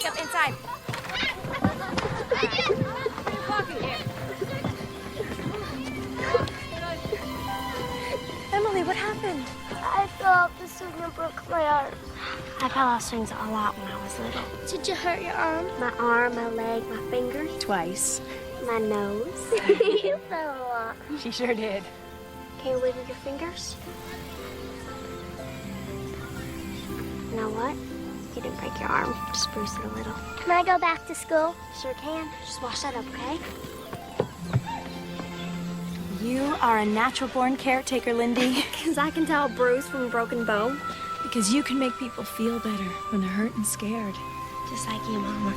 makeup inside. Emily, what happened? I fell off the swing and broke my arm. I fell off swings a lot when I was little. Did you hurt your arm? My arm, my leg, my fingers. Twice. My nose. You fell a lot. She sure did. Can you wiggle your fingers? You know what? You didn't break your arm. Just bruised it a little. Can I go back to school? Sure can. Just wash that up, okay? You are a natural-born caretaker, Lindy. Because I can tell a bruise from a broken bone. Because you can make people feel better when they're hurt and scared. Just like you, Mama.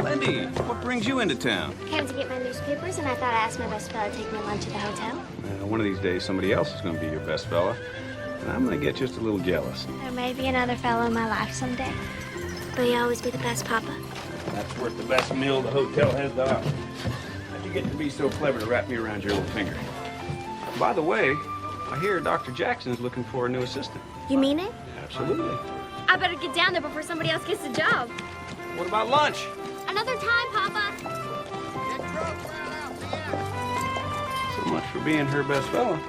Lindy, what brings you into town? Came to get my newspapers, and I thought I'd ask my best fella to take me lunch at the hotel. One of these days, somebody else is going to be your best fella. And I'm going to get just a little jealous. There may be another fellow in my life someday. But you always be the best, Papa. That's worth the best meal the hotel has to offer. How'd you get to be so clever to wrap me around your little finger? By the way, I hear Dr. Jackson's looking for a new assistant. You mean it? Absolutely. I better get down there before somebody else gets the job. What about lunch? Another time, Papa. So much for being her best fella.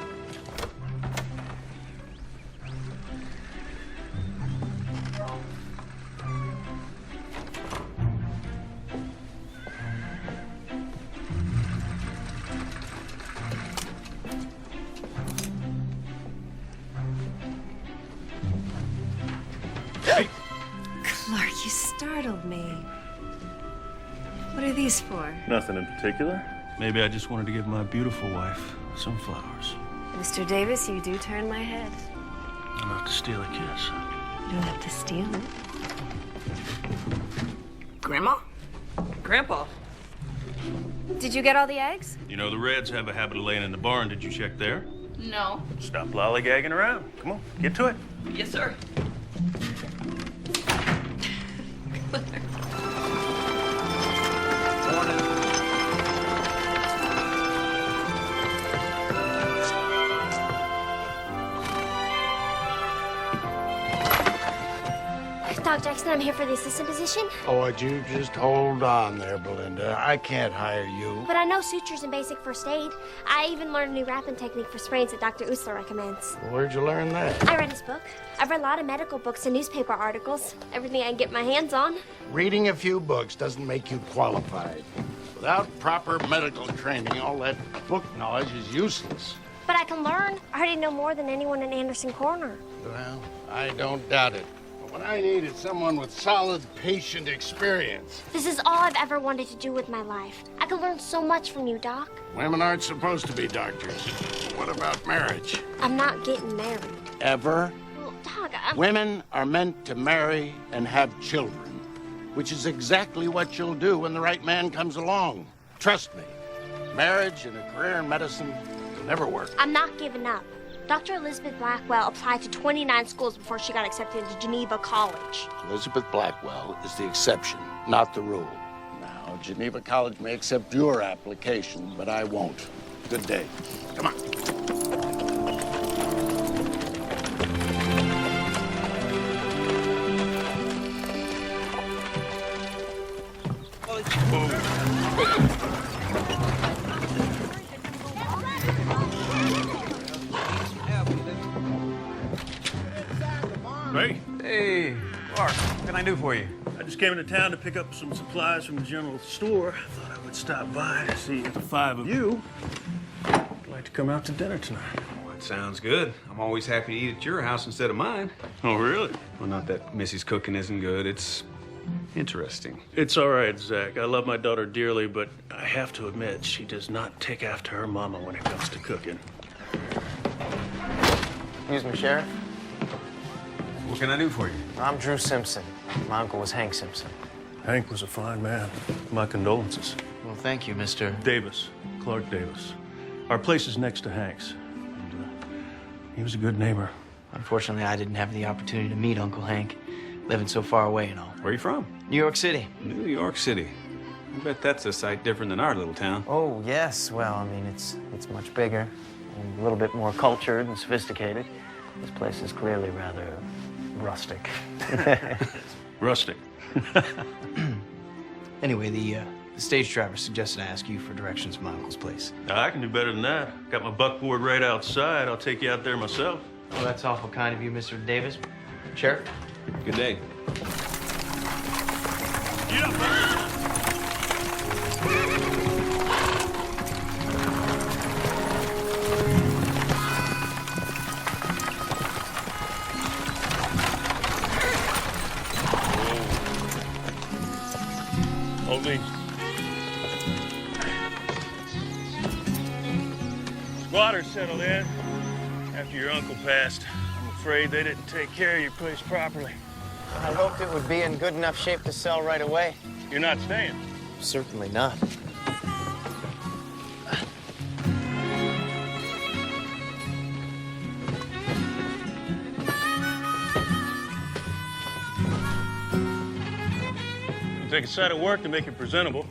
Clark, you startled me. What are these for? Nothing in particular. Maybe I just wanted to give my beautiful wife some flowers. Mr. Davis, you do turn my head. Enough to steal a kiss. You don't have to steal it. Grandma? Grandpa? Did you get all the eggs? You know, the Reds have a habit of laying in the barn. Did you check there? No. Stop lollygagging around. Come on, get to it. Yes, sir. Doc Jackson, I'm here for the assistant position. Oh, would you just hold on there, Belinda? I can't hire you. But I know sutures and basic first aid. I even learned a new wrapping technique for sprains that Dr. Usler recommends. Where'd you learn that? I read his book. I've read a lot of medical books and newspaper articles. Everything I can get my hands on. Reading a few books doesn't make you qualified. Without proper medical training, all that book knowledge is useless. But I can learn. I already know more than anyone in Anderson Corner. Well, I don't doubt it. But what I need is someone with solid patient experience. This is all I've ever wanted to do with my life. I could learn so much from you, Doc. Women aren't supposed to be doctors. What about marriage? I'm not getting married. Ever? Well, Doc, Women are meant to marry and have children, which is exactly what you'll do when the right man comes along. Trust me, marriage and a career in medicine will never work. I'm not giving up. Dr. Elizabeth Blackwell applied to 29 schools before she got accepted into Geneva College. Elizabeth Blackwell is the exception, not the rule. Now, Geneva College may accept your application, but I won't. Good day. Come on. Ray, Hey, Clark, what can I do for you? I just came into town to pick up some supplies from the general store. Thought I would stop by to see if the five of you would like to come out to dinner tonight. Well, that sounds good. I'm always happy to eat at your house instead of mine. Oh, really? Well, not that Missy's cooking isn't good. It's interesting. It's all right, Zach. I love my daughter dearly, but I have to admit, she does not take after her mama when it comes to cooking. Excuse me, Sheriff. What can I do for you? I'm Drew Simpson. My uncle was Hank Simpson. Hank was a fine man. My condolences. Well, thank you, Mr. Davis, Clark Davis. Our place is next to Hank's. And, he was a good neighbor. Unfortunately, I didn't have the opportunity to meet Uncle Hank, living so far away and all. Where are you from? New York City. New York City. I bet that's a sight different than our little town. Oh, yes. Well, I mean, it's much bigger and a little bit more cultured and sophisticated. This place is clearly rather rustic. Rustic. Anyway, the stage driver suggested I ask you for directions to my uncle's place. I can do better than that. Got my buckboard right outside. I'll take you out there myself. Well, that's awful kind of you, Mr. Davis. Sheriff? Good day. Get up, buddy. Hold me. Squatters settled in after your uncle passed. I'm afraid they didn't take care of your place properly. I hoped it would be in good enough shape to sell right away. You're not staying. Certainly not. It'll take a sight of work to make it presentable.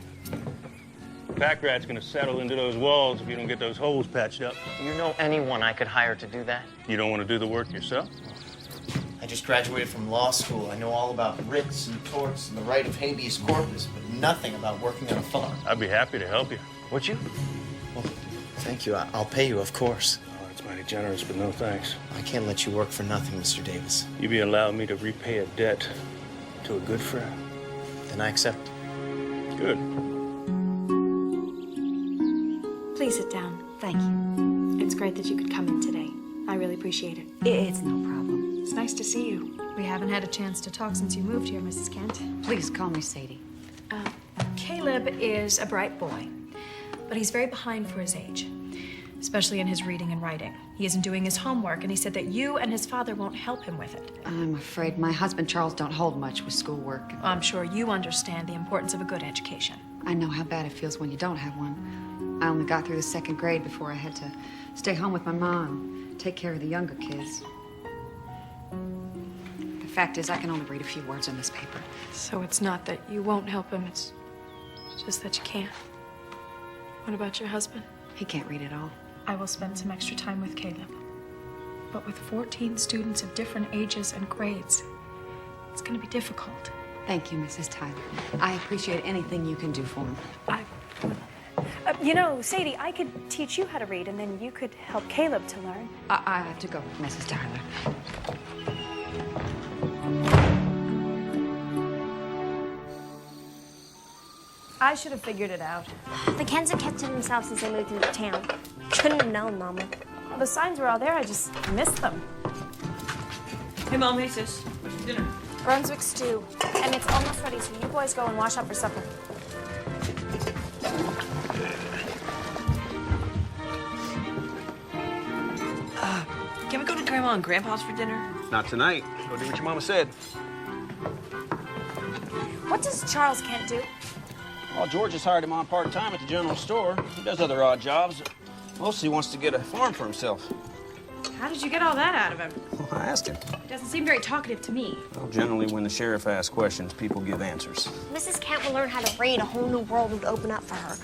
The pack rat's gonna settle into those walls if you don't get those holes patched up. Do you know anyone I could hire to do that? You don't want to do the work yourself? I just graduated from law school. I know all about writs and torts and the right of habeas corpus, but nothing about working on a farm. I'd be happy to help you. Would you? Well, thank you. I'll pay you, of course. Oh, that's mighty generous, but no thanks. I can't let you work for nothing, Mr. Davis. You be allowing me to repay a debt to a good friend. Then I accept. Good. Please sit down. Thank you. It's great that you could come in today. I really appreciate it. It's no problem. It's nice to see you. We haven't had a chance to talk since you moved here, Mrs. Kent. Please call me Sadie. Caleb is a bright boy, but he's very behind for his age, especially in his reading and writing. He isn't doing his homework, and he said that you and his father won't help him with it. I'm afraid my husband Charles don't hold much with schoolwork. I'm sure you understand the importance of a good education. I know how bad it feels when you don't have one. I only got through the 2nd grade before I had to stay home with my mom, take care of the younger kids. The fact is, I can only read a few words on this paper. So it's not that you won't help him, it's just that you can't. What about your husband? He can't read at all. I will spend some extra time with Caleb. But with 14 students of different ages and grades, it's going to be difficult. Thank you, Mrs. Tyler. I appreciate anything you can do for him. You know, Sadie, I could teach you how to read, and then you could help Caleb to learn. I have to go, Mrs. Tyler. I should have figured it out. The Kents have kept to themselves since they moved into town. Couldn't have known, Mama. Well, the signs were all there, I just missed them. Hey, Mom. Hey, sis. What's for dinner? Brunswick stew. And it's almost ready, so you boys go and wash up for supper. Can we go to Grandma and Grandpa's for dinner? Not tonight. Go do what your mama said. What does Charles Kent do? Well, George has hired him on part-time at the general store. He does other odd jobs. Mostly wants to get a farm for himself. How did you get all that out of him? Well, I asked him. Doesn't seem very talkative to me. Well, generally, when the sheriff asks questions, people give answers. Mrs. Kent will learn how to read. A whole new world would open up for her.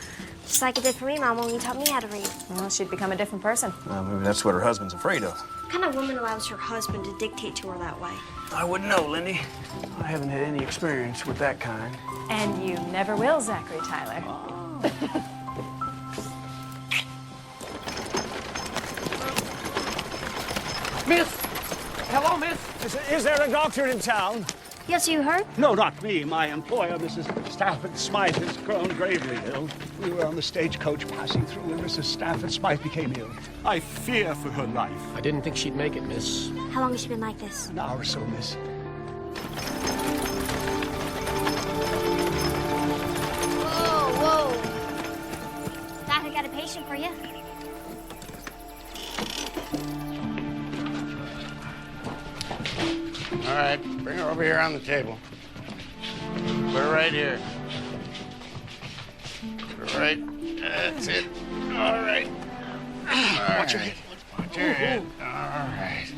Just like it did for me, Mama, when you taught me how to read. Well, she'd become a different person. Well, maybe that's what her husband's afraid of. What kind of woman allows her husband to dictate to her that way? I wouldn't know, Lindy. I haven't had any experience with that kind. And you never will, Zachary Tyler. Miss! Hello, miss. Is there a doctor in town? Yes, you heard? No, not me. My employer, Mrs. Stafford Smythe, has grown gravely ill. We were on the stagecoach passing through when Mrs. Stafford Smythe became ill. I fear for her life. I didn't think she'd make it, miss. How long has she been like this? An hour or so, miss. Whoa, whoa. Doc, I got a patient for you. All right, bring her over here on the table. Put her right here. Put her right. That's it. All right. Watch your head. Watch your head. All right.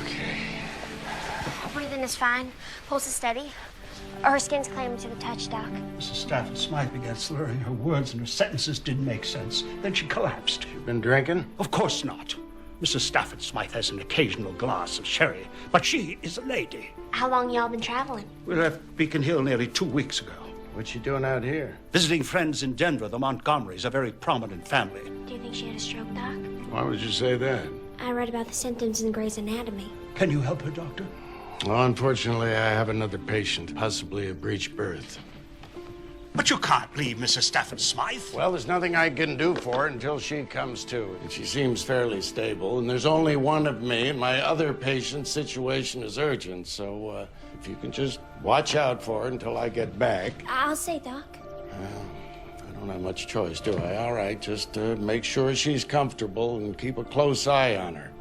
Okay. Breathing is fine. Pulse is steady. Her skin's claiming to the touch, Doc. Mrs. Stafford Smythe began slurring her words and her sentences didn't make sense. Then she collapsed. You been drinking? Of course not. Mrs. Stafford Smythe has an occasional glass of sherry, but she is a lady. How long y'all been traveling? We left Beacon Hill nearly 2 weeks ago. What you doing out here? Visiting friends in Denver, the Montgomerys, a very prominent family. Do you think she had a stroke, Doc? Why would you say that? I read about the symptoms in Grey's Anatomy. Can you help her, Doctor? Well, unfortunately, I have another patient, possibly a breech birth. But you can't leave Mrs. Stafford Smythe. Well, there's nothing I can do for her until she comes to. And she seems fairly stable, and there's only one of me, and my other patient's situation is urgent. So if you can just watch out for her until I get back. I'll say, Doc. Well, I don't have much choice, do I? All right, just make sure she's comfortable and keep a close eye on her.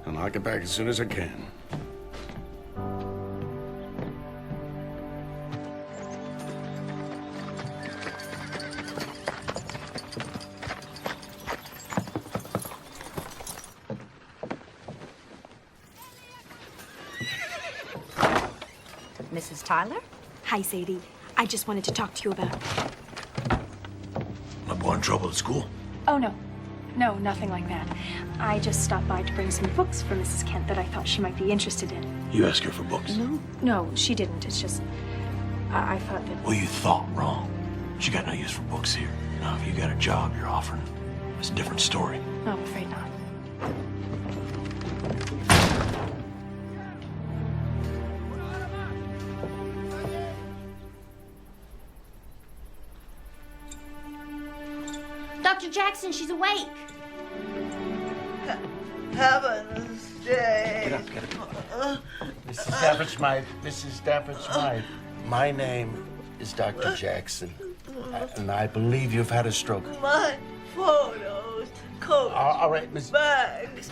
And I'll get back as soon as I can. Mrs. Tyler? Hi, Sadie. I just wanted to talk to you about... My boy in trouble at school? Oh, no. No, nothing like that. I just stopped by to bring some books for Mrs. Kent that I thought she might be interested in. You asked her for books? No, she didn't. It's just... I thought that... Well, you thought wrong. She got no use for books here. Now, if you got a job you're offering, it's a different story. No, I'm afraid not. Dr. Jackson, she's awake. Heaven's day. Get up. Mrs. Stafford Smythe, Mrs. Stafford Smythe. My name is Dr. Jackson, and I believe you've had a stroke. My photos, coats, All right, Miss. bags.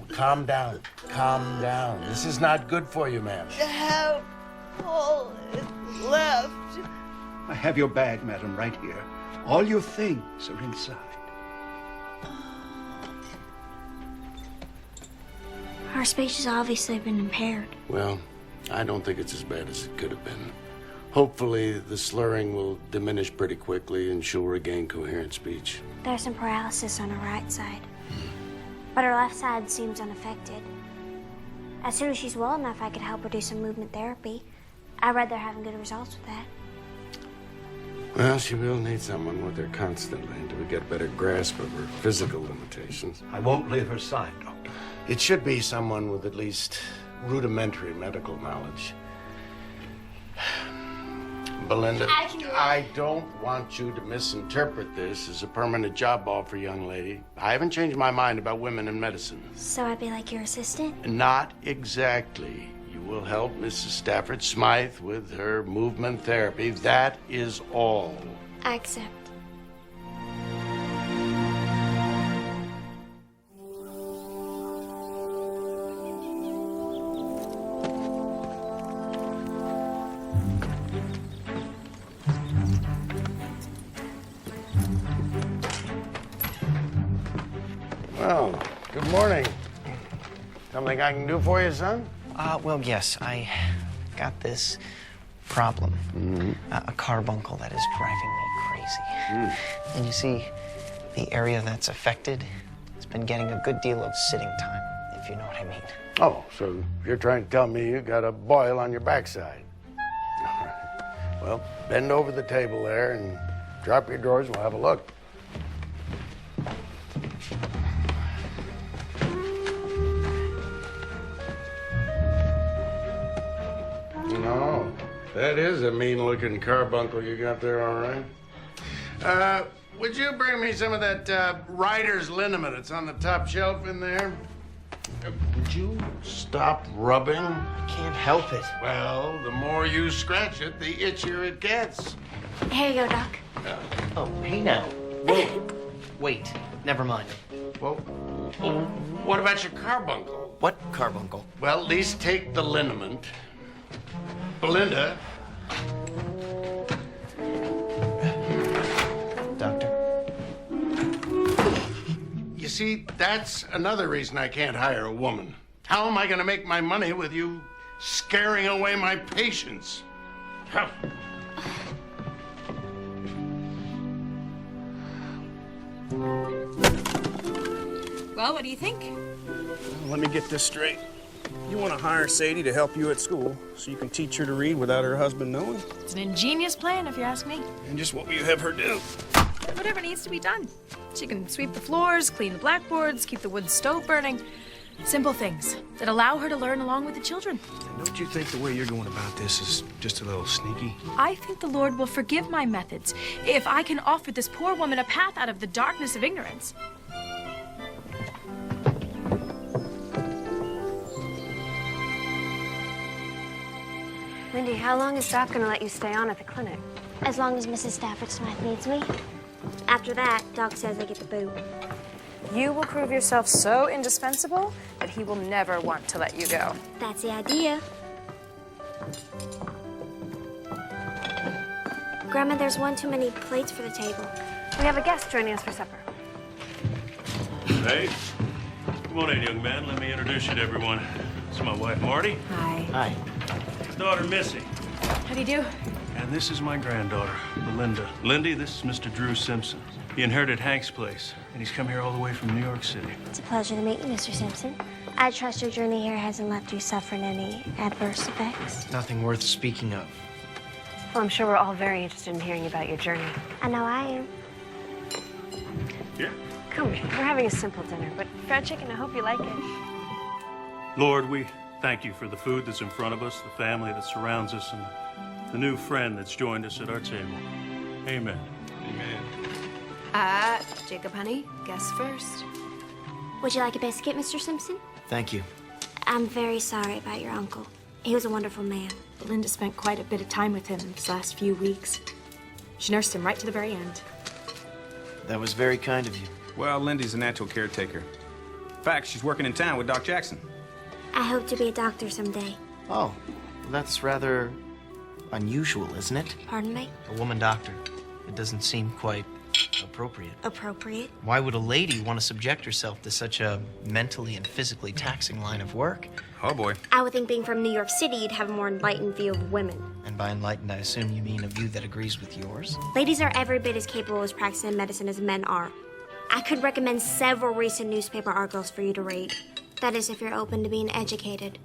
Calm down. Calm down. This is not good for you, ma'am. Have all is left. I have your bag, madam, right here. All your things are inside. Her speech has obviously been impaired. Well, I don't think it's as bad as it could have been. Hopefully, the slurring will diminish pretty quickly and she'll regain coherent speech. There's some paralysis on her right side. But her left side seems unaffected. As soon as she's well enough, I could help her do some movement therapy. I read they're having good results with that. Well, she will need someone with her constantly until we get a better grasp of her physical limitations. I won't leave her side, Doctor. It should be someone with at least rudimentary medical knowledge. Belinda, I can do it. I don't want you to misinterpret this as a permanent job offer, young lady. I haven't changed my mind about women in medicine. So I'd be like your assistant? Not exactly. You will help Mrs. Stafford Smythe with her movement therapy. That is all. I accept. Well, good morning. Something I can do for you, son? Well, yes, I got this problem. A carbuncle that is driving me crazy. And you see, the area that's affected has been getting a good deal of sitting time, if you know what I mean. Oh, so you're trying to tell me you got a boil on your backside. All right. Well, bend over the table there and drop your drawers and we'll have a look. No, that is a mean-looking carbuncle you got there, all right. Would you bring me some of that rider's liniment? It's on the top shelf in there. Would you stop rubbing? I can't help it. Well, the more you scratch it, the itchier it gets. Here you go, Doc. Oh, hey now. Whoa. Wait, never mind. Well, what about your carbuncle? What carbuncle? Well, at least take the liniment. Belinda. Doctor? You see, that's another reason I can't hire a woman. How am I going to make my money with you scaring away my patients? Well, what do you think? Let me get this straight. You want to hire Sadie to help you at school so you can teach her to read without her husband knowing? It's an ingenious plan, if you ask me. And just what will you have her do? Whatever needs to be done. She can sweep the floors, clean the blackboards, keep the wood stove burning. Simple things that allow her to learn along with the children. And don't you think the way you're going about this is just a little sneaky? I think the Lord will forgive my methods if I can offer this poor woman a path out of the darkness of ignorance. Lindy, how long is Doc gonna let you stay on at the clinic? As long as Mrs. Stafford Smythe needs me. After that, Doc says I get the boot. You will prove yourself so indispensable that he will never want to let you go. That's the idea. Grandma, there's one too many plates for the table. We have a guest joining us for supper. Hey, come on in, young man. Let me introduce you to everyone. This is my wife, Marty. Hi. Hi. His daughter, Missy. How do you do? And this is my granddaughter, Belinda. Lindy, this is Mr. Drew Simpson. He inherited Hank's place, and he's come here all the way from New York City. It's a pleasure to meet you, Mr. Simpson. I trust your journey here hasn't left you suffering any adverse effects. Nothing worth speaking of. Well, I'm sure we're all very interested in hearing about your journey. I know I am. Yeah. Come, we're having a simple dinner, but fried chicken, I hope you like it. Lord, we thank you for the food that's in front of us, the family that surrounds us, and the new friend that's joined us at our table. Amen. Amen. Jacob, honey, guess first. Would you like a biscuit, Mr. Simpson? Thank you. I'm very sorry about your uncle. He was a wonderful man. Belinda spent quite a bit of time with him these last few weeks. She nursed him right to the very end. That was very kind of you. Well, Lindy's a natural caretaker. In fact, she's working in town with Doc Jackson. I hope to be a doctor someday. Oh, well, that's rather unusual, isn't it? Pardon me? A woman doctor. It doesn't seem quite appropriate. Appropriate? Why would a lady want to subject herself to such a mentally and physically taxing line of work? Oh, boy. I would think being from New York City, you'd have a more enlightened view of women. And by enlightened, I assume you mean a view that agrees with yours? Ladies are every bit as capable as practicing medicine as men are. I could recommend several recent newspaper articles for you to read. That is, if you're open to being educated.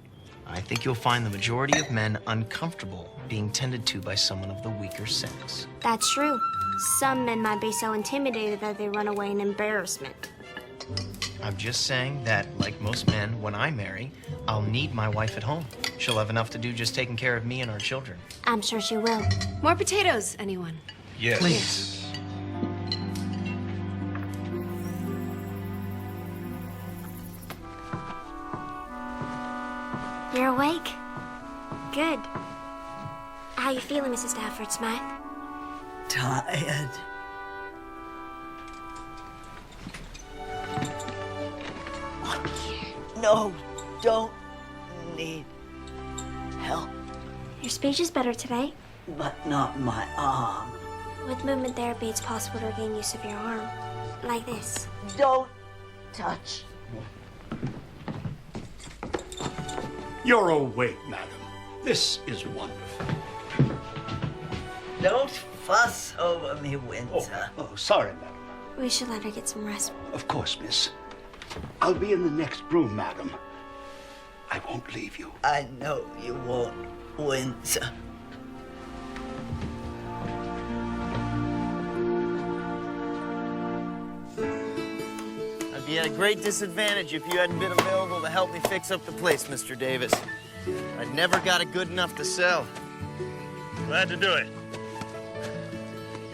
I think you'll find the majority of men uncomfortable being tended to by someone of the weaker sex. That's true. Some men might be so intimidated that they run away in embarrassment. I'm just saying that, like most men, when I marry, I'll need my wife at home. She'll have enough to do just taking care of me and our children. I'm sure she will. More potatoes, anyone? Yes. Please. You're awake? Good. How you feeling, Mrs. Stafford Smythe? Tired. No, don't need help, Your speech is better today. but not my arm. With movement therapy, it's possible to regain use of your arm. Like this. Don't touch. You're awake, madam. This is wonderful. Don't fuss over me, Winter. Oh, sorry, madam. We should let her get some rest. Of course, miss. I'll be in the next room, madam. I won't leave you. I know you won't, Winter. I'd be at a great disadvantage if you hadn't been available to help me fix up the place, Mr. Davis. I never got it good enough to sell. Glad to do it.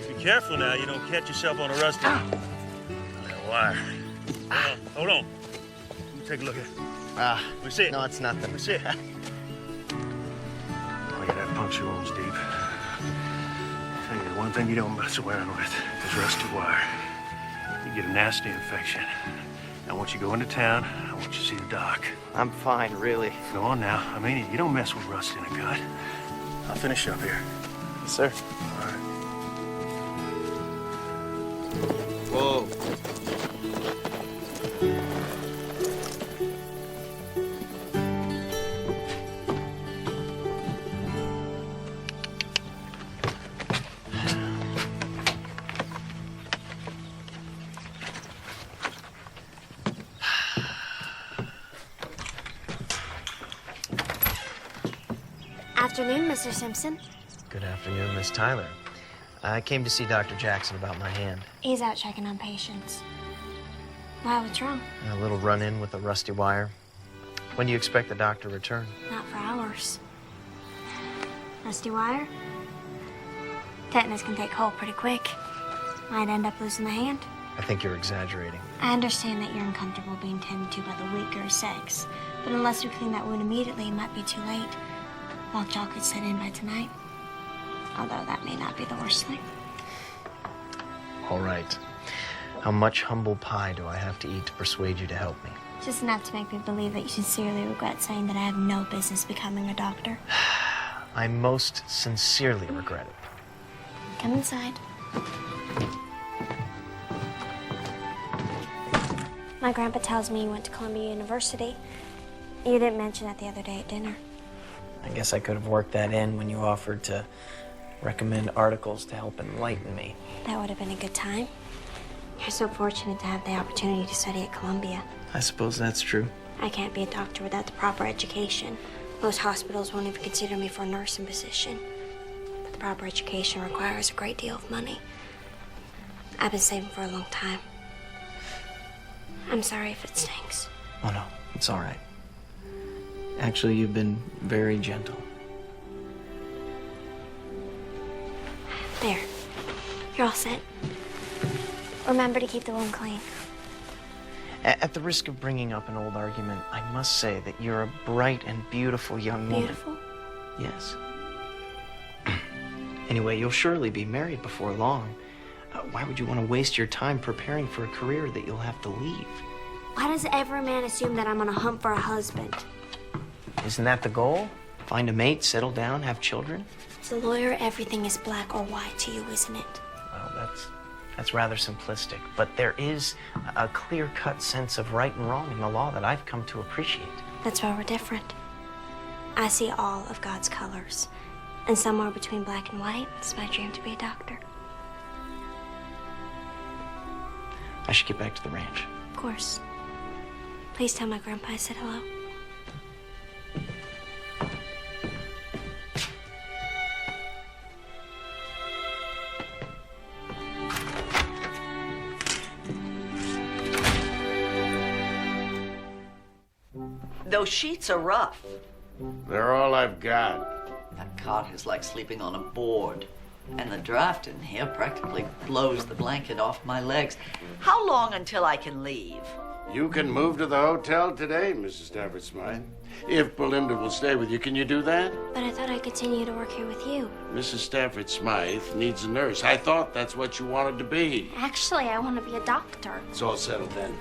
Be careful now, you don't catch yourself on a rusty that wire. Hold on. Let me take a look at it. Let me see it. No, it's nothing. Let me see it. Look at that puncture wound's deep. Tell you, the one thing you don't mess around with is rusty wire. You get a nasty infection. Now, once you go into town, I want you to see the doc. I'm fine, really. Go on now. I mean it. You don't mess with rust in a gut. I'll finish up here. Yes, sir. All right. Whoa. afternoon, Mr. Simpson. Good afternoon, Miss Tyler. I came to see Dr. Jackson about my hand. He's out checking on patients. Why, what's wrong? A little run-in with a rusty wire. When do you expect the doctor to return? Not for hours. Rusty wire? Tetanus can take hold pretty quick. Might end up losing the hand. I think you're exaggerating. I understand that you're uncomfortable being tended to by the weaker sex, but unless we clean that wound immediately, it might be too late. Lockjaw could set in by tonight. Although that may not be the worst thing. All right. How much humble pie do I have to eat to persuade you to help me? Just enough to make me believe that you sincerely regret saying that I have no business becoming a doctor. I most sincerely regret it. Come inside. My grandpa tells me you went to Columbia University. You didn't mention that the other day at dinner. I guess I could have worked that in when you offered to recommend articles to help enlighten me. That would have been a good time. You're so fortunate to have the opportunity to study at Columbia. I suppose that's true. I can't be a doctor without the proper education. Most hospitals won't even consider me for a nursing position. But the proper education requires a great deal of money. I've been saving for a long time. I'm sorry if it stinks. Oh, no, it's all right. Actually, you've been very gentle. There. You're all set. Remember to keep the wound clean. At the risk of bringing up an old argument, I must say that you're a bright and beautiful young woman. Beautiful? Yes. Anyway, you'll surely be married before long. Why would you want to waste your time preparing for a career that you'll have to leave? Why does every man assume that I'm on a hunt for a husband? Isn't that the goal? Find a mate, settle down, have children? As a lawyer, everything is black or white to you, isn't it? Well, that's rather simplistic, but there is a clear-cut sense of right and wrong in the law that I've come to appreciate. That's why we're different. I see all of God's colors. And somewhere between black and white, it's my dream to be a doctor. I should get back to the ranch. Of course. Please tell my grandpa I said hello. Those sheets are rough. They're all I've got. That cot is like sleeping on a board. And the draft in here practically blows the blanket off my legs. How long until I can leave? You can move to the hotel today, Mrs. Stafford Smythe. If Belinda will stay with you, can you do that? But I thought I'd continue to work here with you. Mrs. Stafford Smythe needs a nurse. I thought that's what you wanted to be. Actually, I want to be a doctor. It's all settled then.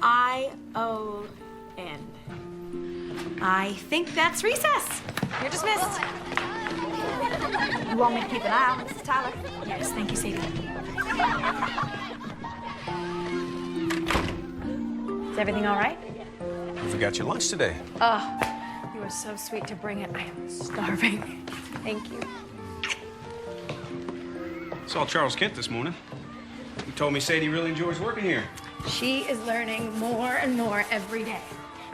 ISION. I think that's recess. You're dismissed. You want me to keep an eye on Mrs. Tyler? Yes, thank you, Sadie. Is everything all right? You forgot your lunch today. Oh, you were so sweet to bring it. I am starving. Thank you. Saw Charles Kent this morning. He told me Sadie really enjoys working here. She is learning more and more every day.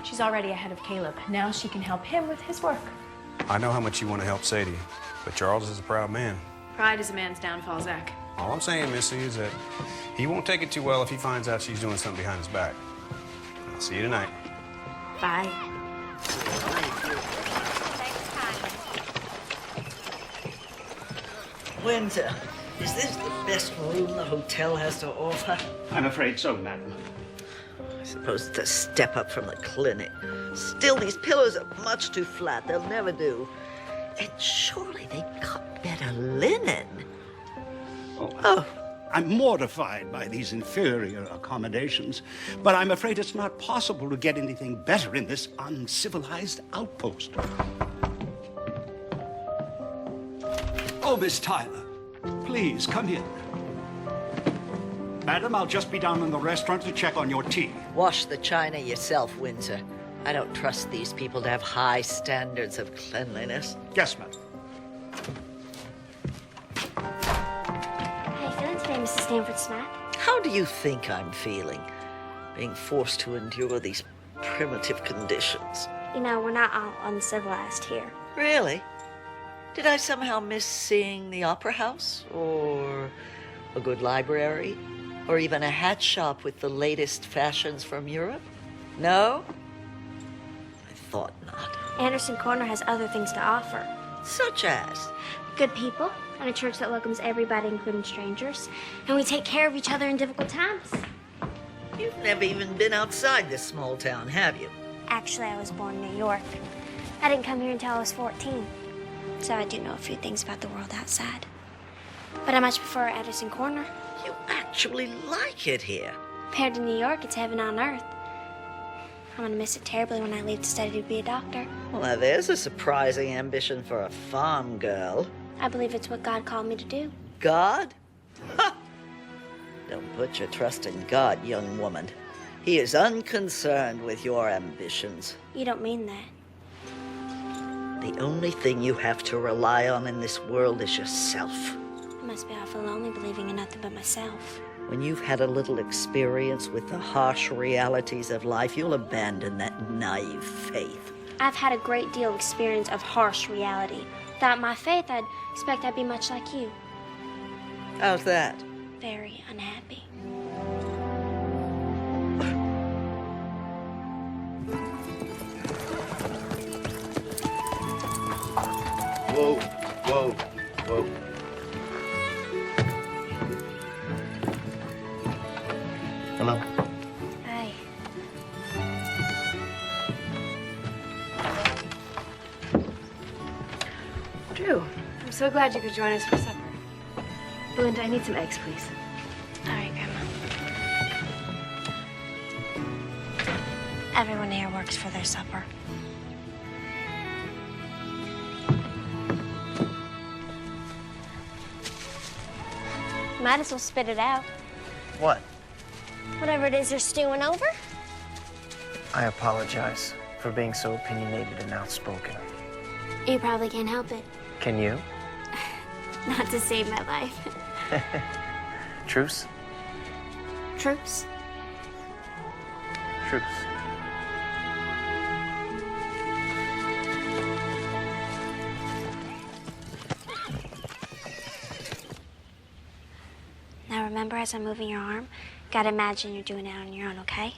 She's already ahead of Caleb. Now she can help him with his work. I know how much you want to help Sadie, but Charles is a proud man. Pride is a man's downfall, Zach. All I'm saying, Missy, is that he won't take it too well if he finds out she's doing something behind his back. I'll see you tonight. Bye. Winter, is this the best room the hotel has to offer? I'm afraid so, madam. I suppose it's a step up from the clinic. Still, these pillows are much too flat. They'll never do. And surely they've got better linen. Oh. I'm mortified by these inferior accommodations, but I'm afraid it's not possible to get anything better in this uncivilized outpost. Oh, Miss Tyler, please come in. Madam, I'll just be down in the restaurant to check on your tea. Wash the china yourself, Windsor. I don't trust these people to have high standards of cleanliness. Yes, madam. How you feeling today, Mrs. Stanford Snack? How do you think I'm feeling, being forced to endure these primitive conditions? You know, we're not all uncivilized here. Really? Did I somehow miss seeing the opera house, or a good library, or even a hat shop with the latest fashions from Europe? No? I thought not. Anderson Corner has other things to offer. Such as? Good people, and a church that welcomes everybody, including strangers. And we take care of each other in difficult times. You've never even been outside this small town, have you? Actually, I was born in New York. I didn't come here until I was 14. So I do know a few things about the world outside. But I much prefer Anderson Corner. You actually like it here. Compared to New York, it's heaven on earth. I'm gonna miss it terribly when I leave to study to be a doctor. Well, now there's a surprising ambition for a farm girl. I believe it's what God called me to do. God? Ha! Don't put your trust in God, young woman. He is unconcerned with your ambitions. You don't mean that. The only thing you have to rely on in this world is yourself. I must be awful lonely believing in nothing but myself. When you've had a little experience with the harsh realities of life, you'll abandon that naive faith. I've had a great deal of experience of harsh reality. Without my faith, I'd expect I'd be much like you. How's that? Very unhappy. Whoa, whoa, whoa. Hello. Hi. Drew, I'm so glad you could join us for supper. Belinda, I need some eggs, please. All right, Grandma. Everyone here works for their supper. Might as well spit it out. What? Whatever it is you're stewing over. I apologize for being so opinionated and outspoken. You probably can't help it. Can you? Not to save my life. Truce? Truce? Truce. Now remember, as I'm moving your arm, gotta imagine you're doing it on your own, okay?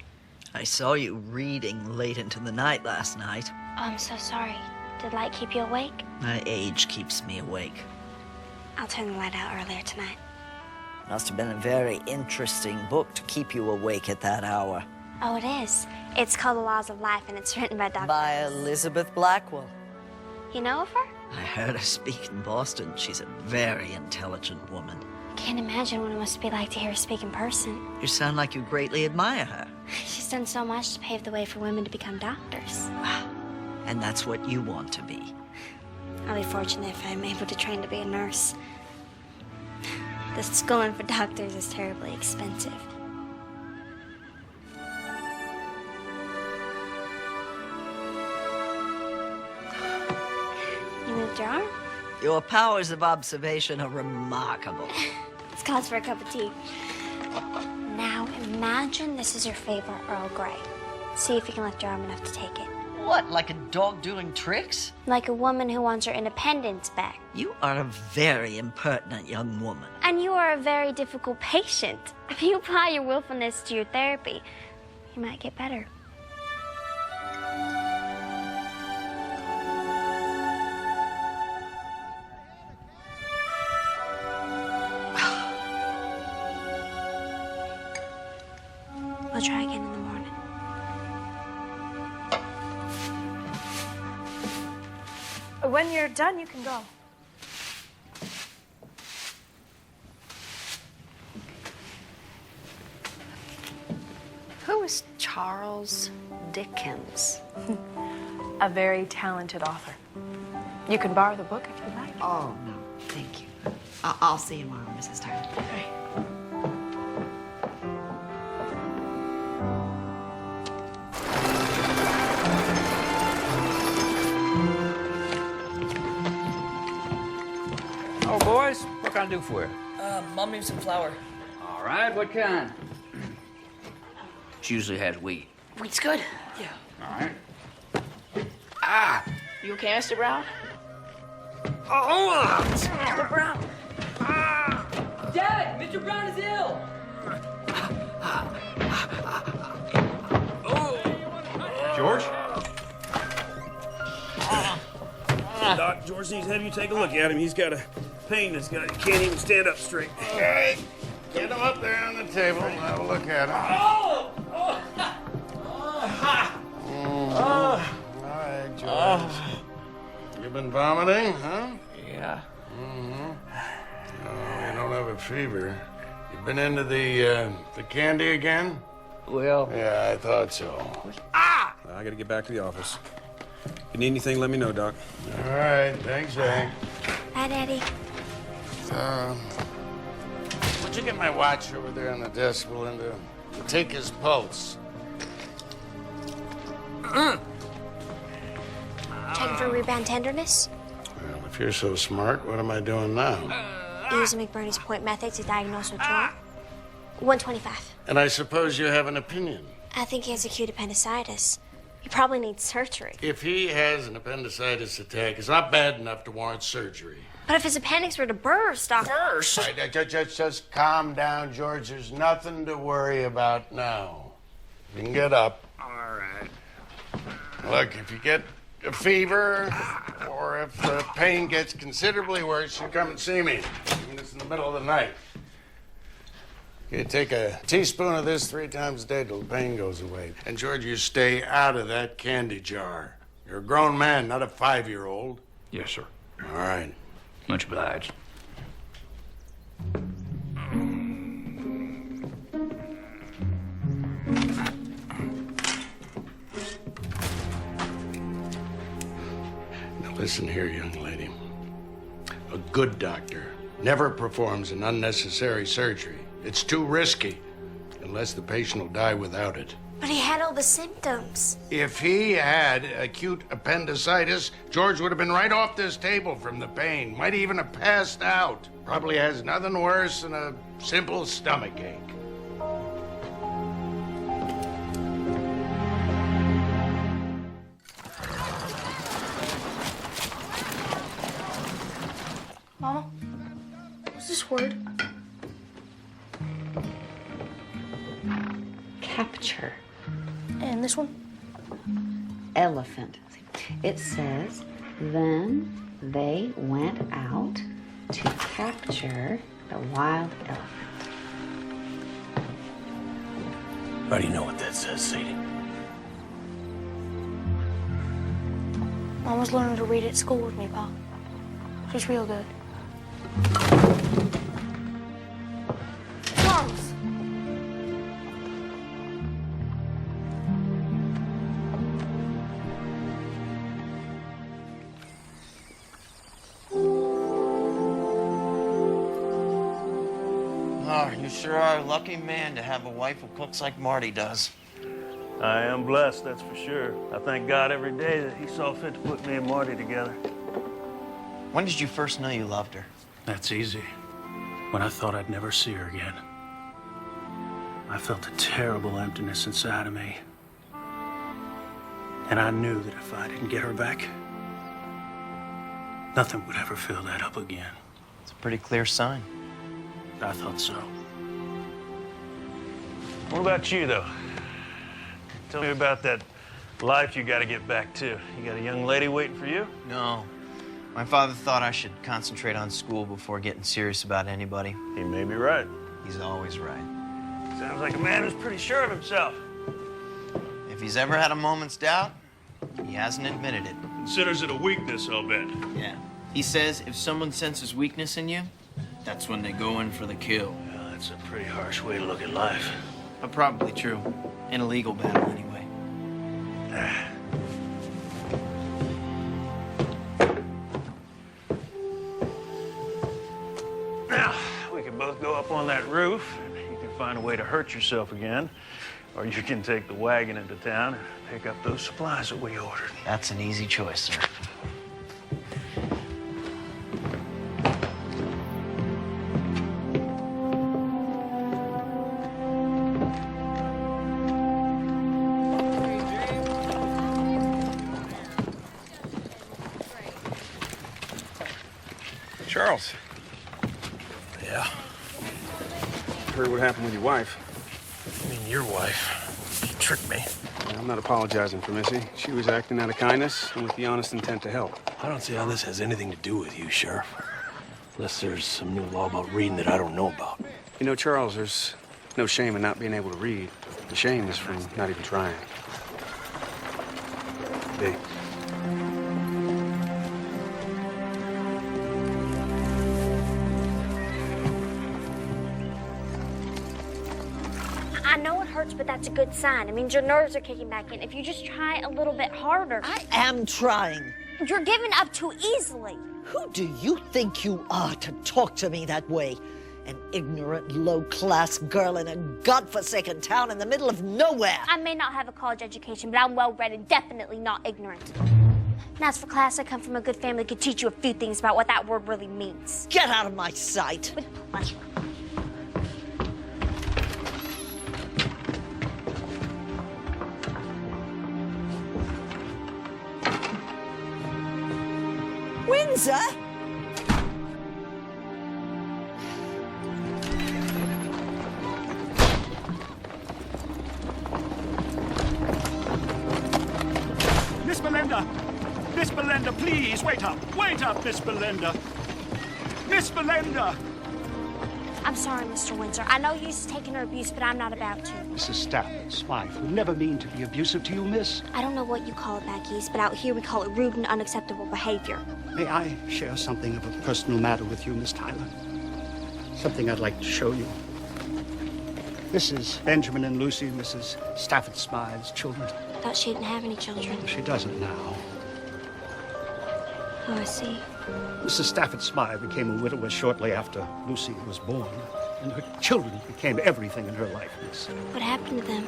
I saw you reading late into the night last night. Oh, I'm so sorry. Did light keep you awake? My age keeps me awake. I'll turn the light out earlier tonight. Must have been a very interesting book to keep you awake at that hour. Oh, it is. It's called The Laws of Life, and it's written by Dr. By Elizabeth Blackwell. You know of her? I heard her speak in Boston. She's a very intelligent woman. I can't imagine what it must be like to hear her speak in person. You sound like you greatly admire her. She's done so much to pave the way for women to become doctors. And that's what you want to be. I'll be fortunate if I'm able to train to be a nurse. The schooling for doctors is terribly expensive. You moved your arm? Your powers of observation are remarkable. It's cause for a cup of tea. Now imagine this is your favorite Earl Grey. See if you can lift your arm enough to take it. What, like a dog doing tricks? Like a woman who wants her independence back. You are a very impertinent young woman. And you are a very difficult patient. If you apply your willfulness to your therapy, you might get better. We'll try again in the morning. When you're done, you can go. Who is Charles Dickens? A very talented author. You can borrow the book if you like. Oh, no, thank you. I'll see you tomorrow, Mrs. Tyler. Okay. What can I do for you? Mom needs some flour. All right, what kind? She usually has wheat. Wheat's good. Yeah. All right. You okay, Mr. Brown? Oh! Mr. Brown! Dad, Mr. Brown is ill! George? Doc, George needs to have you take a look at him. He's got a pain that's got, he can't even stand up straight. Okay, get him up there on the table and have a look at him. All right, George. You've been vomiting, huh? Yeah. Oh, you don't have a fever. You've been into the candy again? Well... Yeah, I thought so. I gotta get back to the office. If you need anything, let me know, Doc. All right, thanks, Hank. Bye, Daddy. Would you get my watch over there on the desk, Belinda? Take his pulse. Checking for rebound tenderness. Well, if you're so smart, what am I doing now? Using McBurney's point method to diagnose what's wrong. 125. And I suppose you have an opinion. I think he has acute appendicitis. He probably needs surgery. If he has an appendicitis attack, it's not bad enough to warrant surgery. But if his appendix were to burst, Doctor... Burst? Just calm down, George. There's nothing to worry about now. You can get up. All right. Look, if you get a fever or if the pain gets considerably worse, you come and see me. Even if it's in the middle of the night. You take a teaspoon of this 3 times a day till the pain goes away. And, George, you stay out of that candy jar. You're a grown man, not a 5-year-old. Yes, sir. All right. Much obliged. Now, listen here, young lady. A good doctor never performs an unnecessary surgery. It's too risky, unless the patient will die without it. But he had all the symptoms. If he had acute appendicitis, George would have been right off this table from the pain. Might even have passed out. Probably has nothing worse than a simple stomach ache. Mama, what's this word? Capture. And this one? Elephant. It says, then they went out to capture the wild elephant. How do you know what that says, Sadie? Mom was learning to read at school with me, Pa. She's real good. Charles! Oh, you sure are a lucky man to have a wife who cooks like Marty does. I am blessed, that's for sure. I thank God every day that he saw fit to put me and Marty together. When did you first know you loved her? That's easy. When I thought I'd never see her again. I felt a terrible emptiness inside of me. And I knew that if I didn't get her back, nothing would ever fill that up again. It's a pretty clear sign. I thought so. What about you, though? Tell me about that life you got to get back to. You got a young lady waiting for you? No. My father thought I should concentrate on school before getting serious about anybody. He may be right. He's always right. Sounds like a man who's pretty sure of himself. If he's ever had a moment's doubt, he hasn't admitted it. Considers it a weakness, I'll bet. Yeah. He says if someone senses weakness in you, that's when they go in for the kill. Well, that's a pretty harsh way to look at life. But probably true. In a legal battle, anyway. Now, we can both go up on that roof, and you can find a way to hurt yourself again. Or you can take the wagon into town and pick up those supplies that we ordered. That's an easy choice, sir. Charles. Yeah? Heard what happened with your wife. I mean, your wife. She tricked me. I'm not apologizing for Missy. She was acting out of kindness and with the honest intent to help. I don't see how this has anything to do with you, Sheriff. Unless there's some new law about reading that I don't know about. You know, Charles, there's no shame in not being able to read. The shame is from not even trying. Hey. I know it hurts, but that's a good sign. It means your nerves are kicking back in. If you just try a little bit harder. I am trying. You're giving up too easily. Who do you think you are to talk to me that way? An ignorant, low-class girl in a godforsaken town in the middle of nowhere. I may not have a college education, but I'm well-read and definitely not ignorant. And as for class, I come from a good family that could teach you a few things about what that word really means. Get out of my sight. With pleasure. Windsor? Miss Belinda! Miss Belinda, please, wait up! Wait up, Miss Belinda! Miss Belinda! I'm sorry, Mr. Windsor. I know you're taking her abuse, but I'm not about to. Mrs. Stafford's wife would never mean to be abusive to you, miss. I don't know what you call it back east, but out here we call it rude and unacceptable behavior. May I share something of a personal matter with you, Miss Tyler? Something I'd like to show you. This is Benjamin and Lucy, Mrs. Stafford Smythe's children. I thought she didn't have any children. She doesn't now. Oh, I see. Mrs. Stafford Smythe became a widower shortly after Lucy was born, and her children became everything in her life, miss. What happened to them?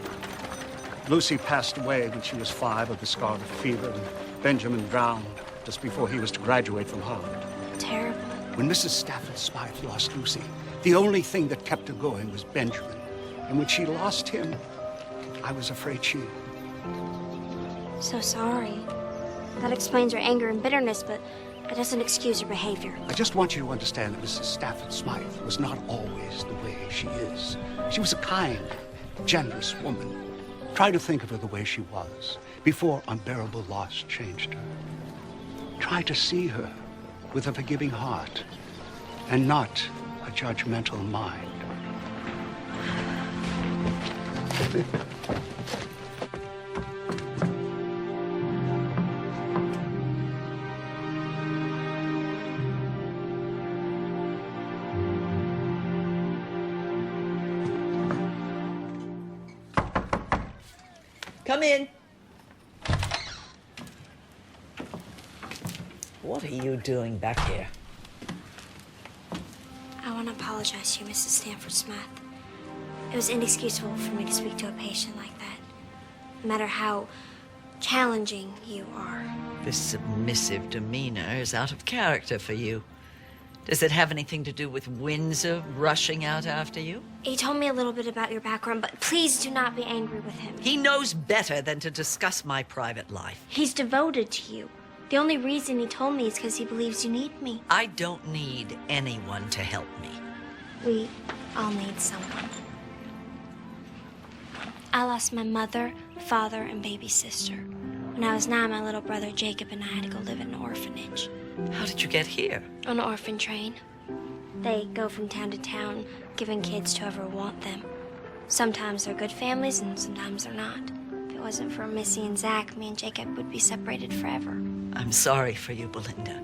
Lucy passed away when she was 5 of the scarlet fever, and Benjamin drowned just before he was to graduate from Harvard. Terrible. When Mrs. Stafford Smythe lost Lucy, the only thing that kept her going was Benjamin. And when she lost him, I was afraid she... So sorry. That explains her anger and bitterness, but it doesn't excuse her behavior. I just want you to understand that Mrs. Stafford Smythe was not always the way she is. She was a kind, generous woman. Try to think of her the way she was, before unbearable loss changed her. Try to see her with a forgiving heart, and not a judgmental mind. Come in. What are you doing back here? I want to apologize to you, Mrs. Stanford Smythe. It was inexcusable for me to speak to a patient like that, no matter how challenging you are. This submissive demeanor is out of character for you. Does it have anything to do with Windsor rushing out after you? He told me a little bit about your background, but please do not be angry with him. He knows better than to discuss my private life. He's devoted to you. The only reason he told me is because he believes you need me. I don't need anyone to help me. We all need someone. I lost my mother, father, and baby sister. When I was 9, my little brother Jacob and I had to go live in an orphanage. How did you get here? On an orphan train. They go from town to town, giving kids to whoever want them. Sometimes they're good families, and sometimes they're not. If it wasn't for Missy and Zach, me and Jacob would be separated forever. I'm sorry for you, Belinda.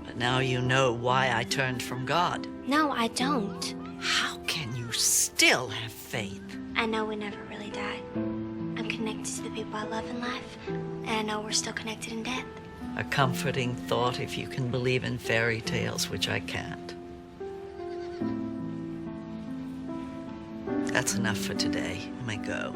But now you know why I turned from God. No, I don't. How can you still have faith? I know we never really die. I'm connected to the people I love in life, and I know we're still connected in death. A comforting thought if you can believe in fairy tales, which I can't. That's enough for today. You may go.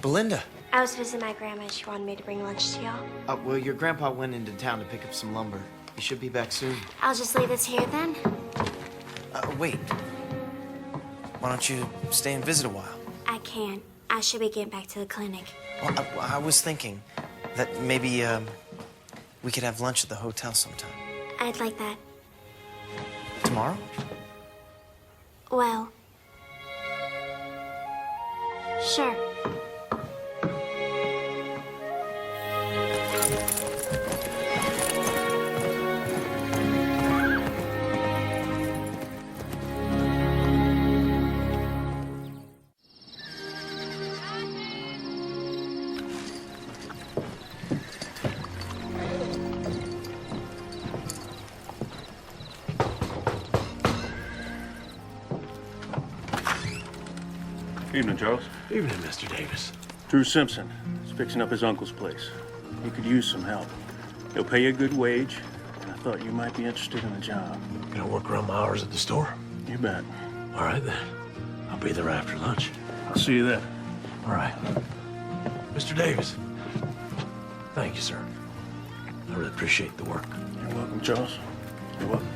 Belinda. I was visiting my grandma. She wanted me to bring lunch to y'all. Well, your grandpa went into town to pick up some lumber. He should be back soon. I'll just leave this here then. Wait. Why don't you stay and visit a while? I can't. I should be getting back to the clinic. Well, I was thinking that maybe we could have lunch at the hotel sometime. I'd like that. Tomorrow? Well, sure. Evening, Charles. Evening, Mr. Davis. Drew Simpson is fixing up his uncle's place. He could use some help. He'll pay you a good wage, and I thought you might be interested in the job. Can I work around my hours at the store? You bet. All right, then. I'll be there after lunch. I'll see you then. All right. Mr. Davis, thank you, sir. I really appreciate the work. You're welcome, Charles. You're welcome.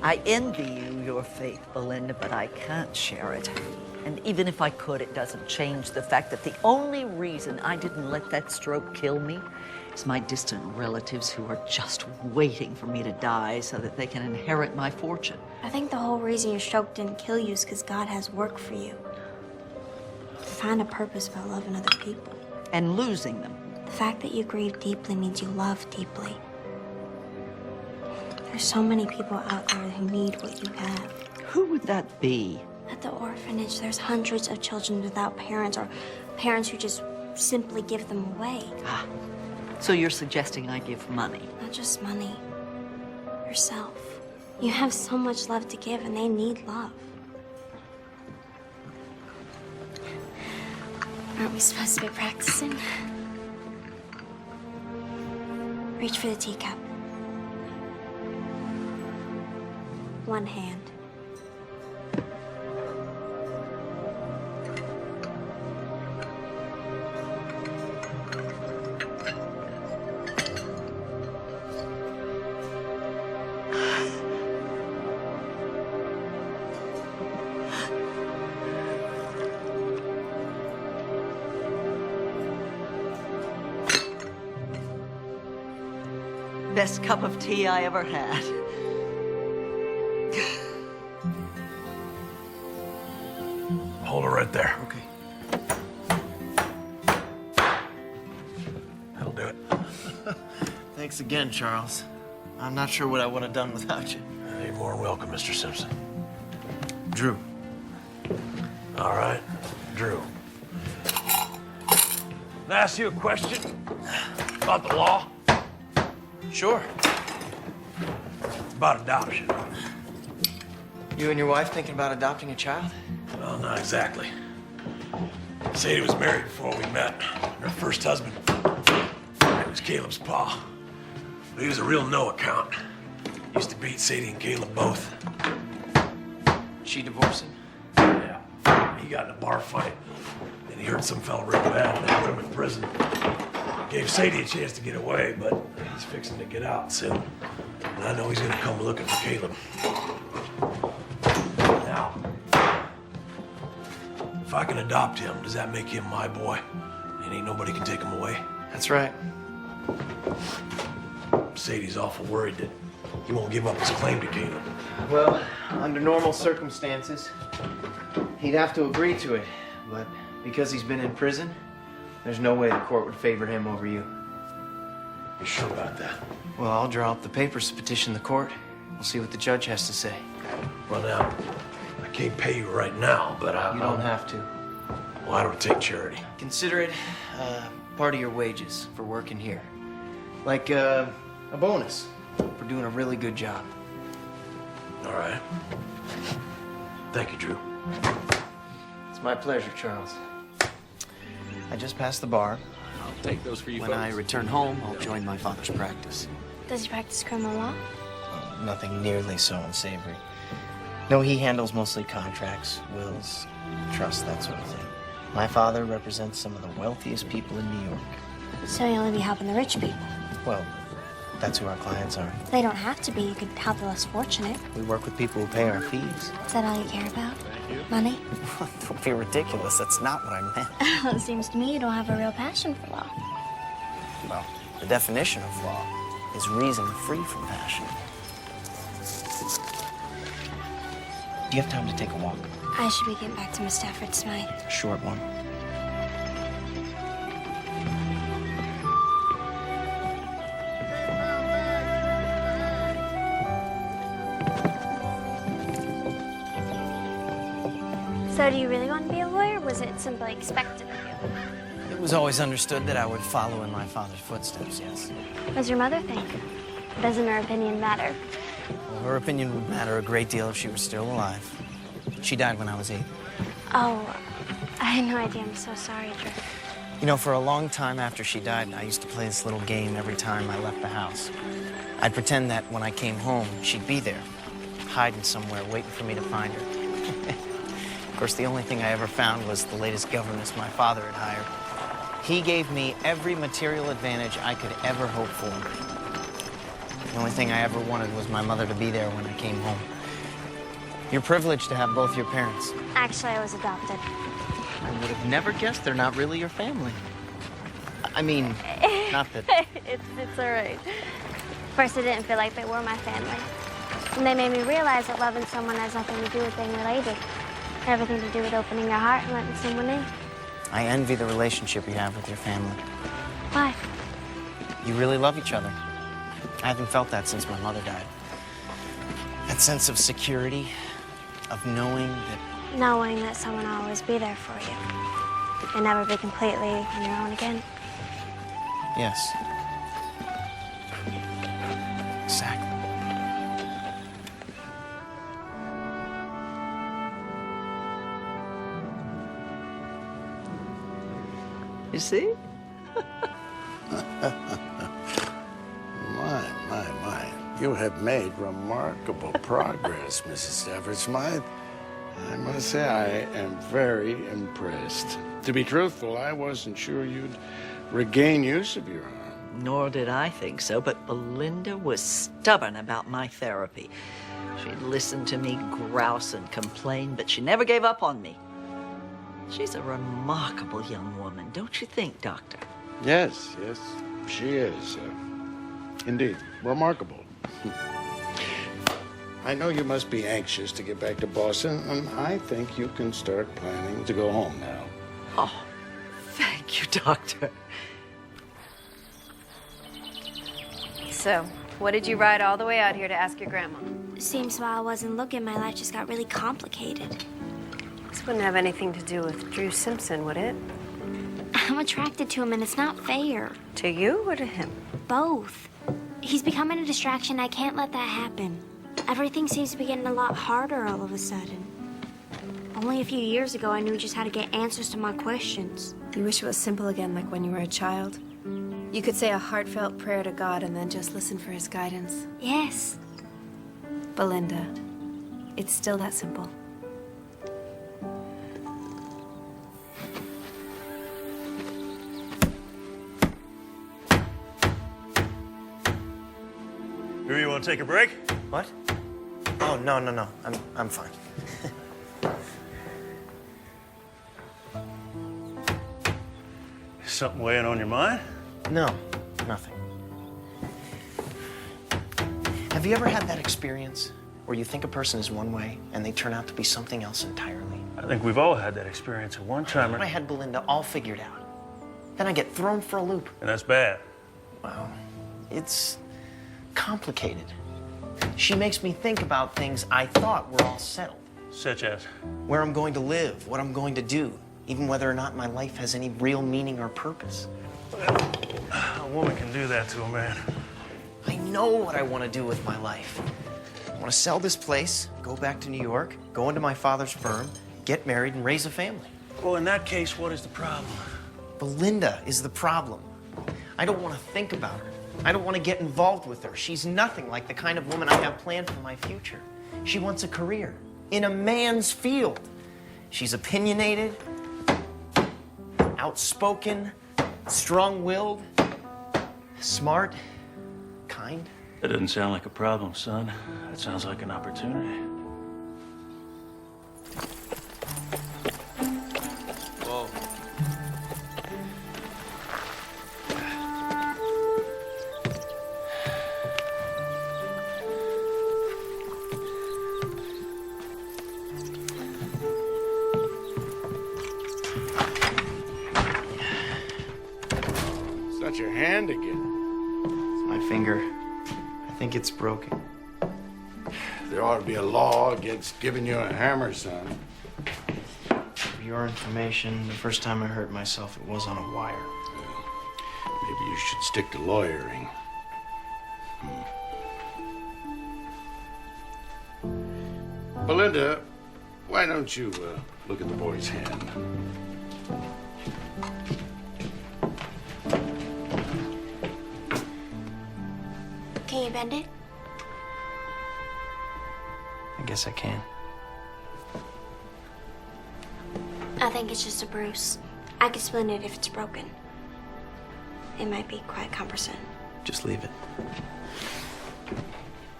I envy you your faith, Belinda, but I can't share it. And even if I could, it doesn't change the fact that the only reason I didn't let that stroke kill me is my distant relatives who are just waiting for me to die so that they can inherit my fortune. I think the whole reason your stroke didn't kill you is because God has work for you. Find a purpose about loving other people. And losing them. The fact that you grieve deeply means you love deeply. There's so many people out there who need what you have. Who would that be? At the orphanage, there's hundreds of children without parents or parents who just simply give them away. Ah, so you're suggesting I give money? Not just money. Yourself. You have so much love to give and they need love. Aren't we supposed to be practicing? Reach for the teacup. One hand. Best cup of tea I ever had. Hold her right there. Okay. That'll do it. Thanks again, Charles. I'm not sure what I would have done without you. You're more than welcome, Mr. Simpson. Drew. All right, Drew. Can I ask you a question about the law? Sure. It's about adoption. You and your wife thinking about adopting a child? Well, not exactly. Sadie was married before we met. Her first husband, he was Caleb's pa. But he was a real no account. Used to beat Sadie and Caleb both. She divorced him? Yeah. He got in a bar fight, and he hurt some fella real bad, and they put him in prison. Gave Sadie a chance to get away, but he's fixing to get out soon. And I know he's gonna come looking for Caleb. Now, if I can adopt him, does that make him my boy? And ain't nobody can take him away? That's right. Sadie's awful worried that he won't give up his claim to Caleb. Well, under normal circumstances, he'd have to agree to it. But because he's been in prison, there's no way the court would favor him over you. You sure about that? Well, I'll draw up the papers to petition the court. We'll see what the judge has to say. Well, now, I can't pay you right now, but You don't have to. Well, I don't take charity. Consider it part of your wages for working here. Like a bonus for doing a really good job. All right. Thank you, Drew. It's my pleasure, Charles. I just passed the bar. I'll take those for you When folks. I return home, I'll join my father's practice. Does he practice criminal law? Nothing nearly so unsavory. No, he handles mostly contracts, wills, trusts, that sort of thing. My father represents some of the wealthiest people in New York. So you'll only be helping the rich people. Well, that's who our clients are. They don't have to be. You could help the less fortunate. We work with people who pay our fees. Is that all you care about? Money? Don't be ridiculous. That's not what I meant. It seems to me you don't have a real passion for law. Well, the definition of law is reason free from passion. Do you have time to take a walk? I should be getting back to Miss Stafford Smythe. A short one. So do you really want to be a lawyer, or was it simply expected of you? It was always understood that I would follow in my father's footsteps, yes. What does your mother think? Doesn't her opinion matter? Well, her opinion would matter a great deal if she were still alive. She died when I was 8. Oh, I had no idea. I'm so sorry, Drew. You know, for a long time after she died, I used to play this little game every time I left the house. I'd pretend that when I came home, she'd be there, hiding somewhere, waiting for me to find her. Of course, the only thing I ever found was the latest governess my father had hired. He gave me every material advantage I could ever hope for. The only thing I ever wanted was my mother to be there when I came home. You're privileged to have both your parents. Actually, I was adopted. I would have never guessed they're not really your family. I mean, not that... It's all right. First, I didn't feel like they were my family. And they made me realize that loving someone has nothing to do with being related. Everything to do with opening your heart and letting someone in. I envy the relationship you have with your family. Why? You really love each other. I haven't felt that since my mother died. That sense of security, of knowing that someone will always be there for you. And never be completely on your own again. Yes. Exactly. You see? My. You have made remarkable progress, Mrs. Stafford Smythe. I must say I am very impressed. To be truthful, I wasn't sure you'd regain use of your arm. Nor did I think so, but Belinda was stubborn about my therapy. She'd listen to me grouse and complain, but she never gave up on me. She's a remarkable young woman, don't you think, Doctor? Yes, she is. Indeed, remarkable. I know you must be anxious to get back to Boston, and I think you can start planning to go home now. Oh, thank you, Doctor. So, what did you ride all the way out here to ask your grandma? Seems while I wasn't looking, my life just got really complicated. This wouldn't have anything to do with Drew Simpson, would it? I'm attracted to him, and it's not fair. To you or to him? Both. He's becoming a distraction. I can't let that happen. Everything seems to be getting a lot harder all of a sudden. Only a few years ago, I knew just how to get answers to my questions. You wish it was simple again, like when you were a child? You could say a heartfelt prayer to God and then just listen for his guidance? Yes. Belinda, it's still that simple. Drew, you want to take a break? What? Oh, no. I'm fine. Something weighing on your mind? No, nothing. Have you ever had that experience where you think a person is one way and they turn out to be something else entirely? I think we've all had that experience at one time. I had Belinda all figured out. Then I get thrown for a loop. And that's bad. Well, it's complicated. She makes me think about things I thought were all settled. Such as? Where I'm going to live, what I'm going to do, even whether or not my life has any real meaning or purpose. A woman can do that to a man. I know what I want to do with my life. I want want to sell this place, go back to New York, go into my father's firm, get married, and raise a family. Well, in that case, what is the problem? Belinda is the problem. I don't want to think about her. I don't want to get involved with her. She's nothing like the kind of woman I have planned for my future. She wants a career in a man's field. She's opinionated, outspoken, strong-willed, smart, kind. That doesn't sound like a problem, son. That sounds like an opportunity. Whoa. It's not your hand again. It's my finger. I think it's broken. There ought to be a law against giving you a hammer, son. For your information, the first time I hurt myself, it was on a wire. Maybe you should stick to lawyering. Belinda, why don't you look at the boy's hand? Can you bend it? I guess I can. I think it's just a bruise. I can splint it if it's broken. It might be quite cumbersome. Just leave it.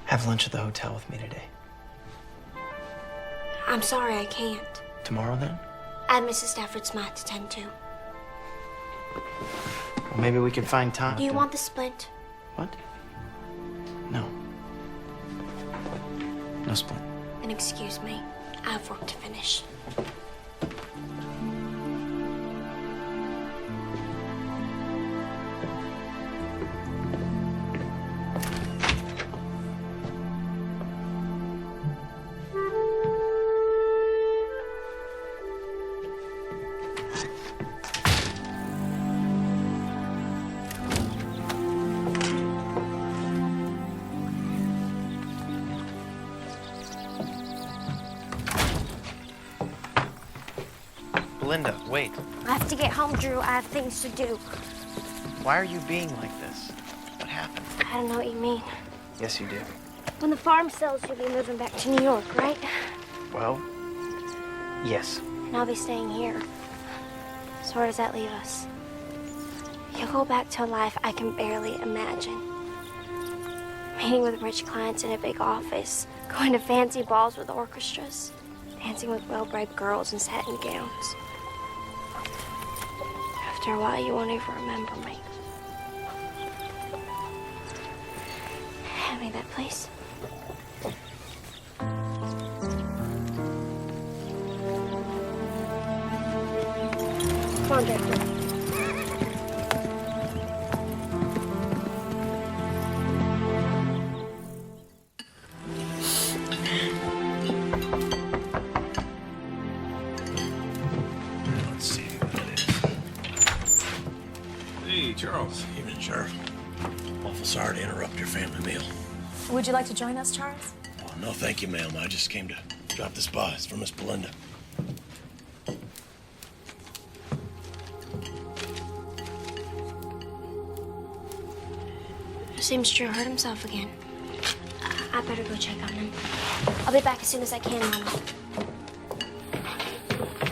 Have lunch at the hotel with me today. I'm sorry, I can't. Tomorrow, then? I have Mrs. Stafford Smythe to tend to. Well, maybe we could find time. Do you want the splint? What? No. No splint. Then excuse me. I have work to finish. Belinda, wait. I have to get home, Drew. I have things to do. Why are you being like this? What happened? I don't know what you mean. Yes, you do. When the farm sells, you'll be moving back to New York, right? Well, yes. And I'll be staying here. So where does that leave us? You'll go back to a life I can barely imagine. Meeting with rich clients in a big office, going to fancy balls with orchestras, dancing with well-bred girls in satin gowns. After a while, you won't even remember me. Hand me that, please. Come on, Director. Let's see what it is. Hey, Charles. Evening, Sheriff. Awful sorry to interrupt your family meal. Would you like to join us, Charles? Oh, no, thank you, ma'am. I just came to drop this by. It's for Miss Belinda. Seems Drew hurt himself again. I better go check on him. I'll be back as soon as I can, Mama.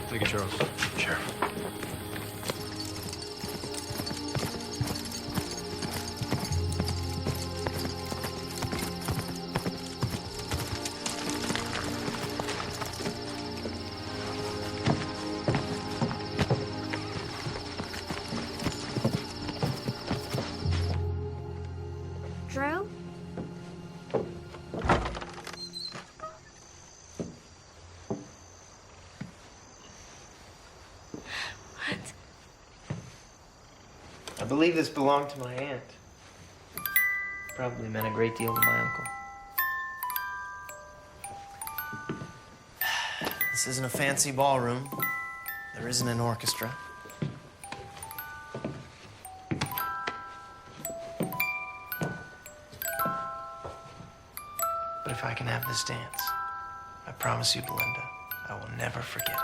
Thank you, Charles. Sure. Drew? What? I believe this belonged to my aunt. Probably meant a great deal to my uncle. This isn't a fancy ballroom. There isn't an orchestra. But if I can have this dance, I promise you, Belinda, I will never forget it.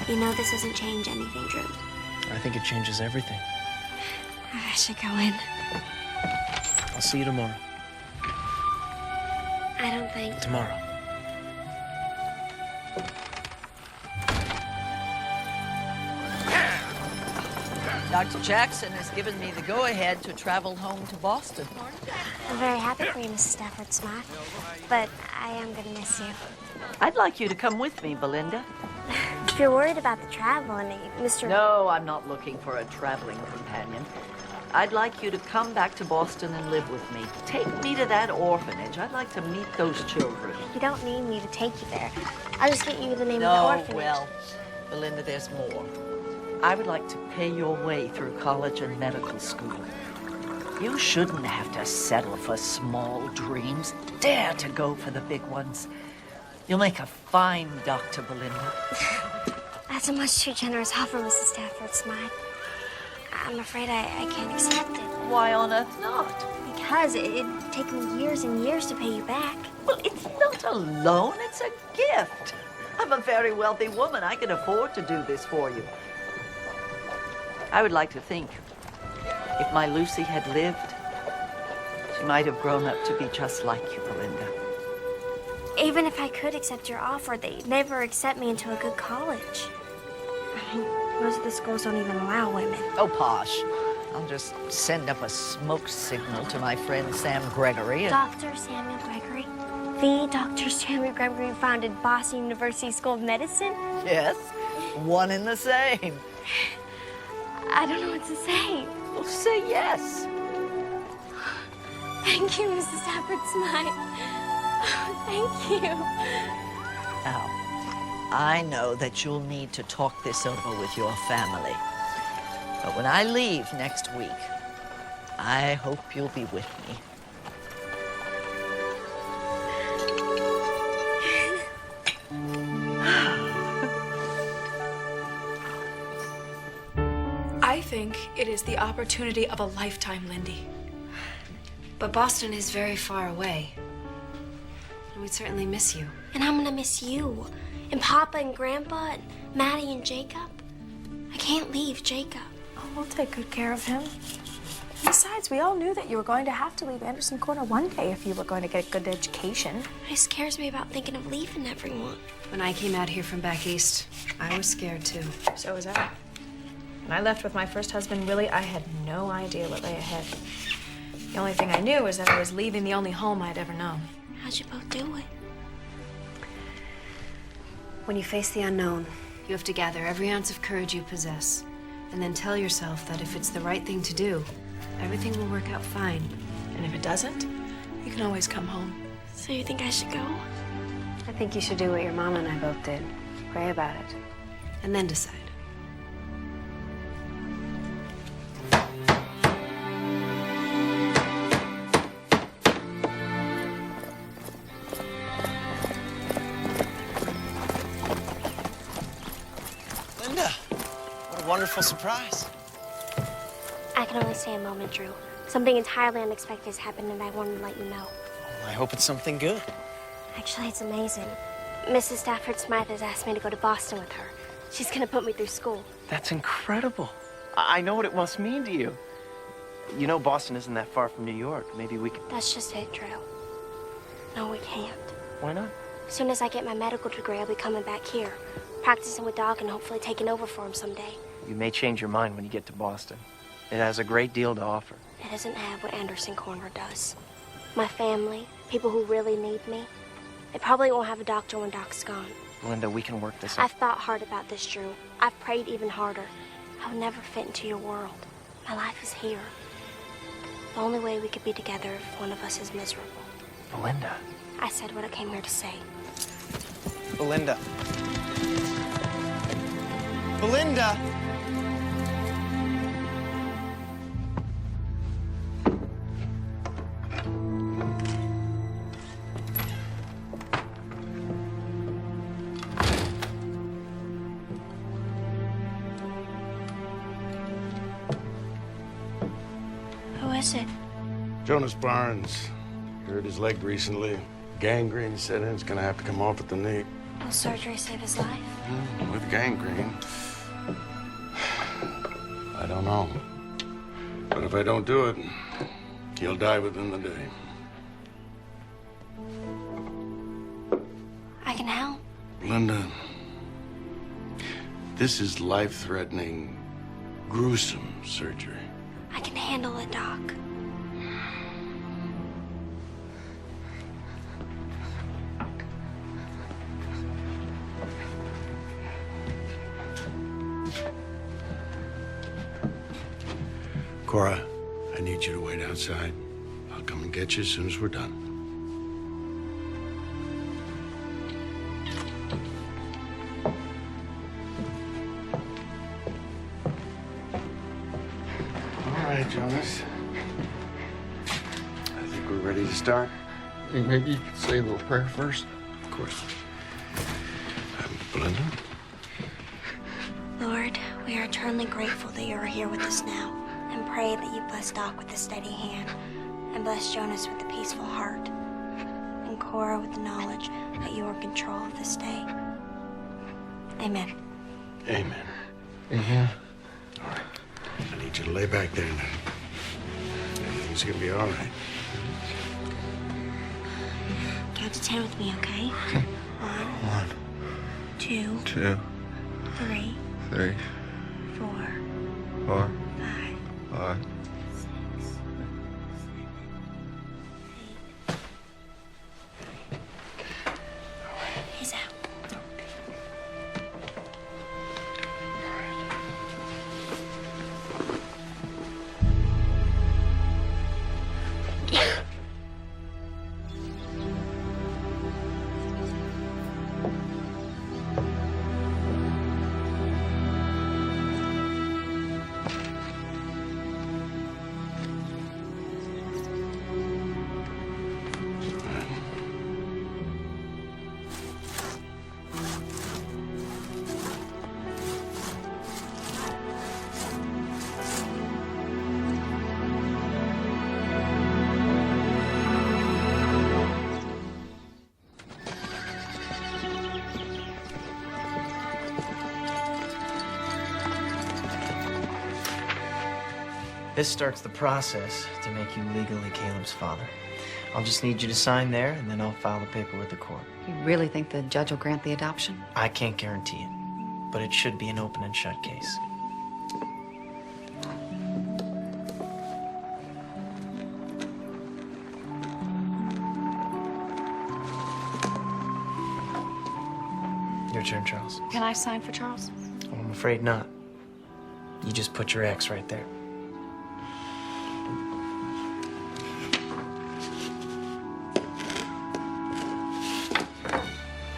You know this doesn't change anything, Drew. I think it changes everything. I should go in. I'll see you tomorrow. I don't think... Tomorrow. Dr. Jackson has given me the go-ahead to travel home to Boston. I'm very happy for you, Mrs. Stafford Smart, but I am gonna miss you. I'd like you to come with me, Belinda. If you're worried about the travel and Mr. No, I'm not looking for a traveling companion. I'd like you to come back to Boston and live with me. Take me to that orphanage. I'd like to meet those children. You don't need me to take you there. I'll just get you the name of the orphanage. No, well, Belinda, there's more. I would like to pay your way through college and medical school. You shouldn't have to settle for small dreams. Dare to go for the big ones. You'll make a fine doctor, Belinda. That's a much too generous offer, Mrs. Stafford Smart. I'm afraid I can't accept it. Why on earth not? Because it'd take me years and years to pay you back. Well, it's not a loan, it's a gift. I'm a very wealthy woman. I can afford to do this for you. I would like to think if my Lucy had lived, she might have grown up to be just like you, Belinda. Even if I could accept your offer, they'd never accept me into a good college. I mean, most of the schools don't even allow women. Oh, posh. I'll just send up a smoke signal to my friend Sam Gregory. Dr. Samuel Gregory? The Dr. Samuel Gregory who founded Boston University School of Medicine? Yes, one and the same. I don't know what to say. Well, say yes. Thank you, Mrs. Stafford Smart. Thank you. Now, I know that you'll need to talk this over with your family. But when I leave next week, I hope you'll be with me. I think it is the opportunity of a lifetime, Lindy. But Boston is very far away. And we'd certainly miss you. And I'm gonna miss you. And Papa and Grandpa and Maddie and Jacob. I can't leave Jacob. Oh, we'll take good care of him. Besides, we all knew that you were going to have to leave Anderson Corner one day if you were going to get a good education. It scares me about thinking of leaving everyone. When I came out here from back east, I was scared too. So was I. When I left with my first husband, Willie, I had no idea what lay ahead. The only thing I knew was that I was leaving the only home I'd ever known. How'd you both do it? When you face the unknown, you have to gather every ounce of courage you possess, and then tell yourself that if it's the right thing to do, everything will work out fine. And if it doesn't, you can always come home. So you think I should go? I think you should do what your mom and I both did. Pray about it, and then decide. Wonderful surprise. I can only stay a moment, Drew. Something entirely unexpected has happened, and I wanted to let you know. I hope it's something good. Actually, it's amazing. Mrs. Stafford Smythe has asked me to go to Boston with her. She's gonna put me through school. That's incredible. I know what it must mean to you. You know, Boston isn't that far from New York. Maybe we could... That's just it, Drew. No, we can't. Why not? As soon as I get my medical degree, I'll be coming back here, practicing with Doc and hopefully taking over for him someday. You may change your mind when you get to Boston. It has a great deal to offer. It doesn't have what Anderson Corner does. My family, people who really need me, they probably won't have a doctor when Doc's gone. Linda, we can work this out. I've thought hard about this, Drew. I've prayed even harder. I would never fit into your world. My life is here. The only way we could be together if one of us is miserable. Belinda. I said what I came here to say. Belinda. Belinda! Who is it? Jonas Barnes. Hurt his leg recently. Gangrene set in. It's gonna have to come off at the knee. Will surgery save his life? With gangrene. I don't know. But if I don't do it, he'll die within the day. I can help. Linda, this is life-threatening, gruesome surgery. I can handle it, Doc. Cora, I need you to wait outside. I'll come and get you as soon as we're done. All right, Jonas. I think we're ready to start. Maybe you could say a little prayer first. Of course. Belinda? Lord, we are eternally grateful that you are here with us now, and pray that you bless Doc with a steady hand, and bless Jonas with a peaceful heart, and Cora with the knowledge that you are in control of this day. Amen. Amen. Amen. All right. I need you to lay back there now. Everything's gonna be all right. Count to 10 with me, okay? 1, 2, 2, 3, 3, 4, 4, 5. 5. He's out. This starts the process to make you legally Caleb's father. I'll just need you to sign there, and then I'll file the paper with the court. You really think the judge will grant the adoption? I can't guarantee it, but it should be an open and shut case. Your turn, Charles. Can I sign for Charles? Oh, I'm afraid not. You just put your X right there.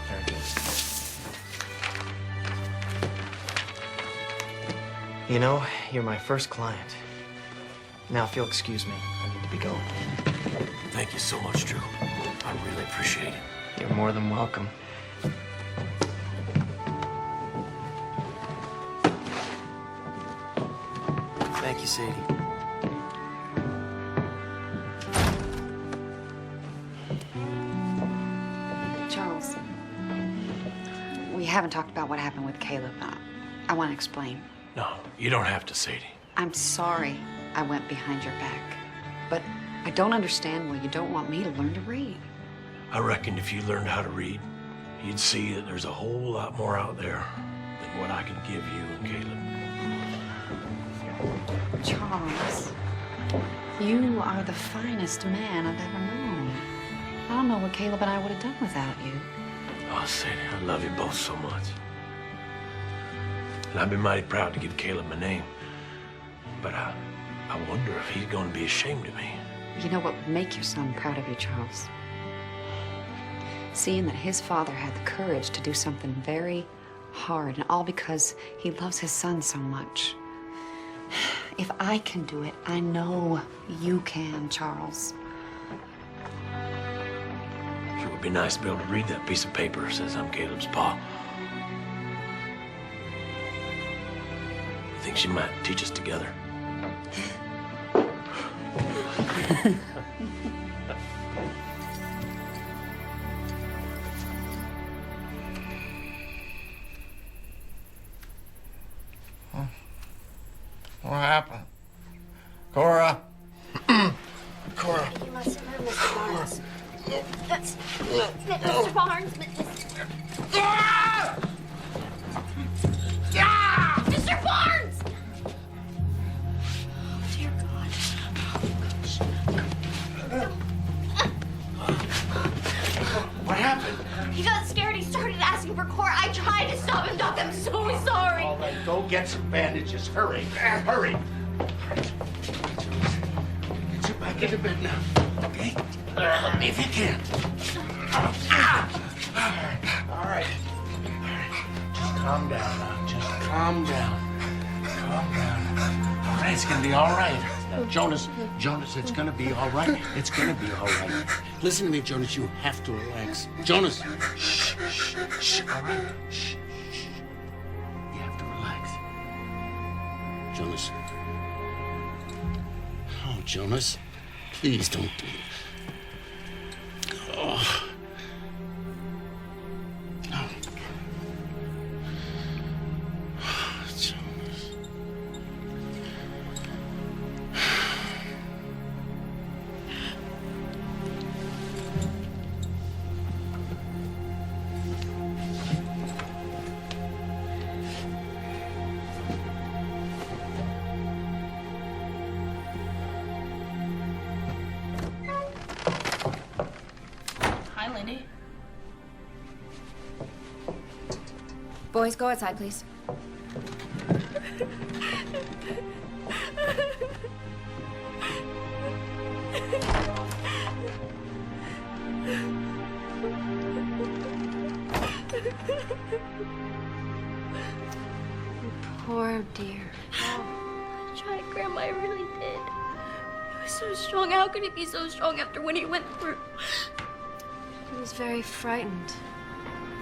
Very good. You know, you're my first client. Now, if you'll excuse me, I need to be going. Thank you so much, Drew. I really appreciate it. You're more than welcome. Thank you, Sadie. Charles, we haven't talked about what happened with Caleb. I want to explain. No, you don't have to, Sadie. I'm sorry I went behind your back, but I don't understand why you don't want me to learn to read. I reckon if you learned how to read, you'd see that there's a whole lot more out there than what I can give you and Caleb. Charles, you are the finest man I've ever known. I don't know what Caleb and I would have done without you. Oh, Sadie, I love you both so much. And I've been mighty proud to give Caleb my name. But I wonder if he's going to be ashamed of me. You know what would make your son proud of you, Charles? Seeing that his father had the courage to do something very hard, and all because he loves his son so much. If I can do it, I know you can, Charles. Sure would be nice to be able to read that piece of paper that says I'm Caleb's pa. I think she might teach us together. What happened? Cora? Cora. You must have heard Mr. Barnes. That's Mr. Barnes. Mr. Barnes! Oh, dear God. What happened? He got scared. He started asking for Cora. I tried to stop him, Doc. I'm so sorry. All right, go get some bandages. Hurry. Hurry. Get you back into bed now, okay? Help me if you can. All right. Just calm down now. Just calm down. Calm down. All right, it's gonna be all right. Now, Jonas, it's gonna be all right. It's gonna be all right. Listen to me, Jonas. You have to relax. Jonas. Shh, shh, shh. All right. Shh, shh. You have to relax. Jonas. Oh, Jonas. Please don't do it. Oh. No. Jonas. Hi, Lindy. Boys, go outside, please. Poor dear. I tried, Grandma. I really did. He was so strong. How could he be so strong after what he went through? He was very frightened.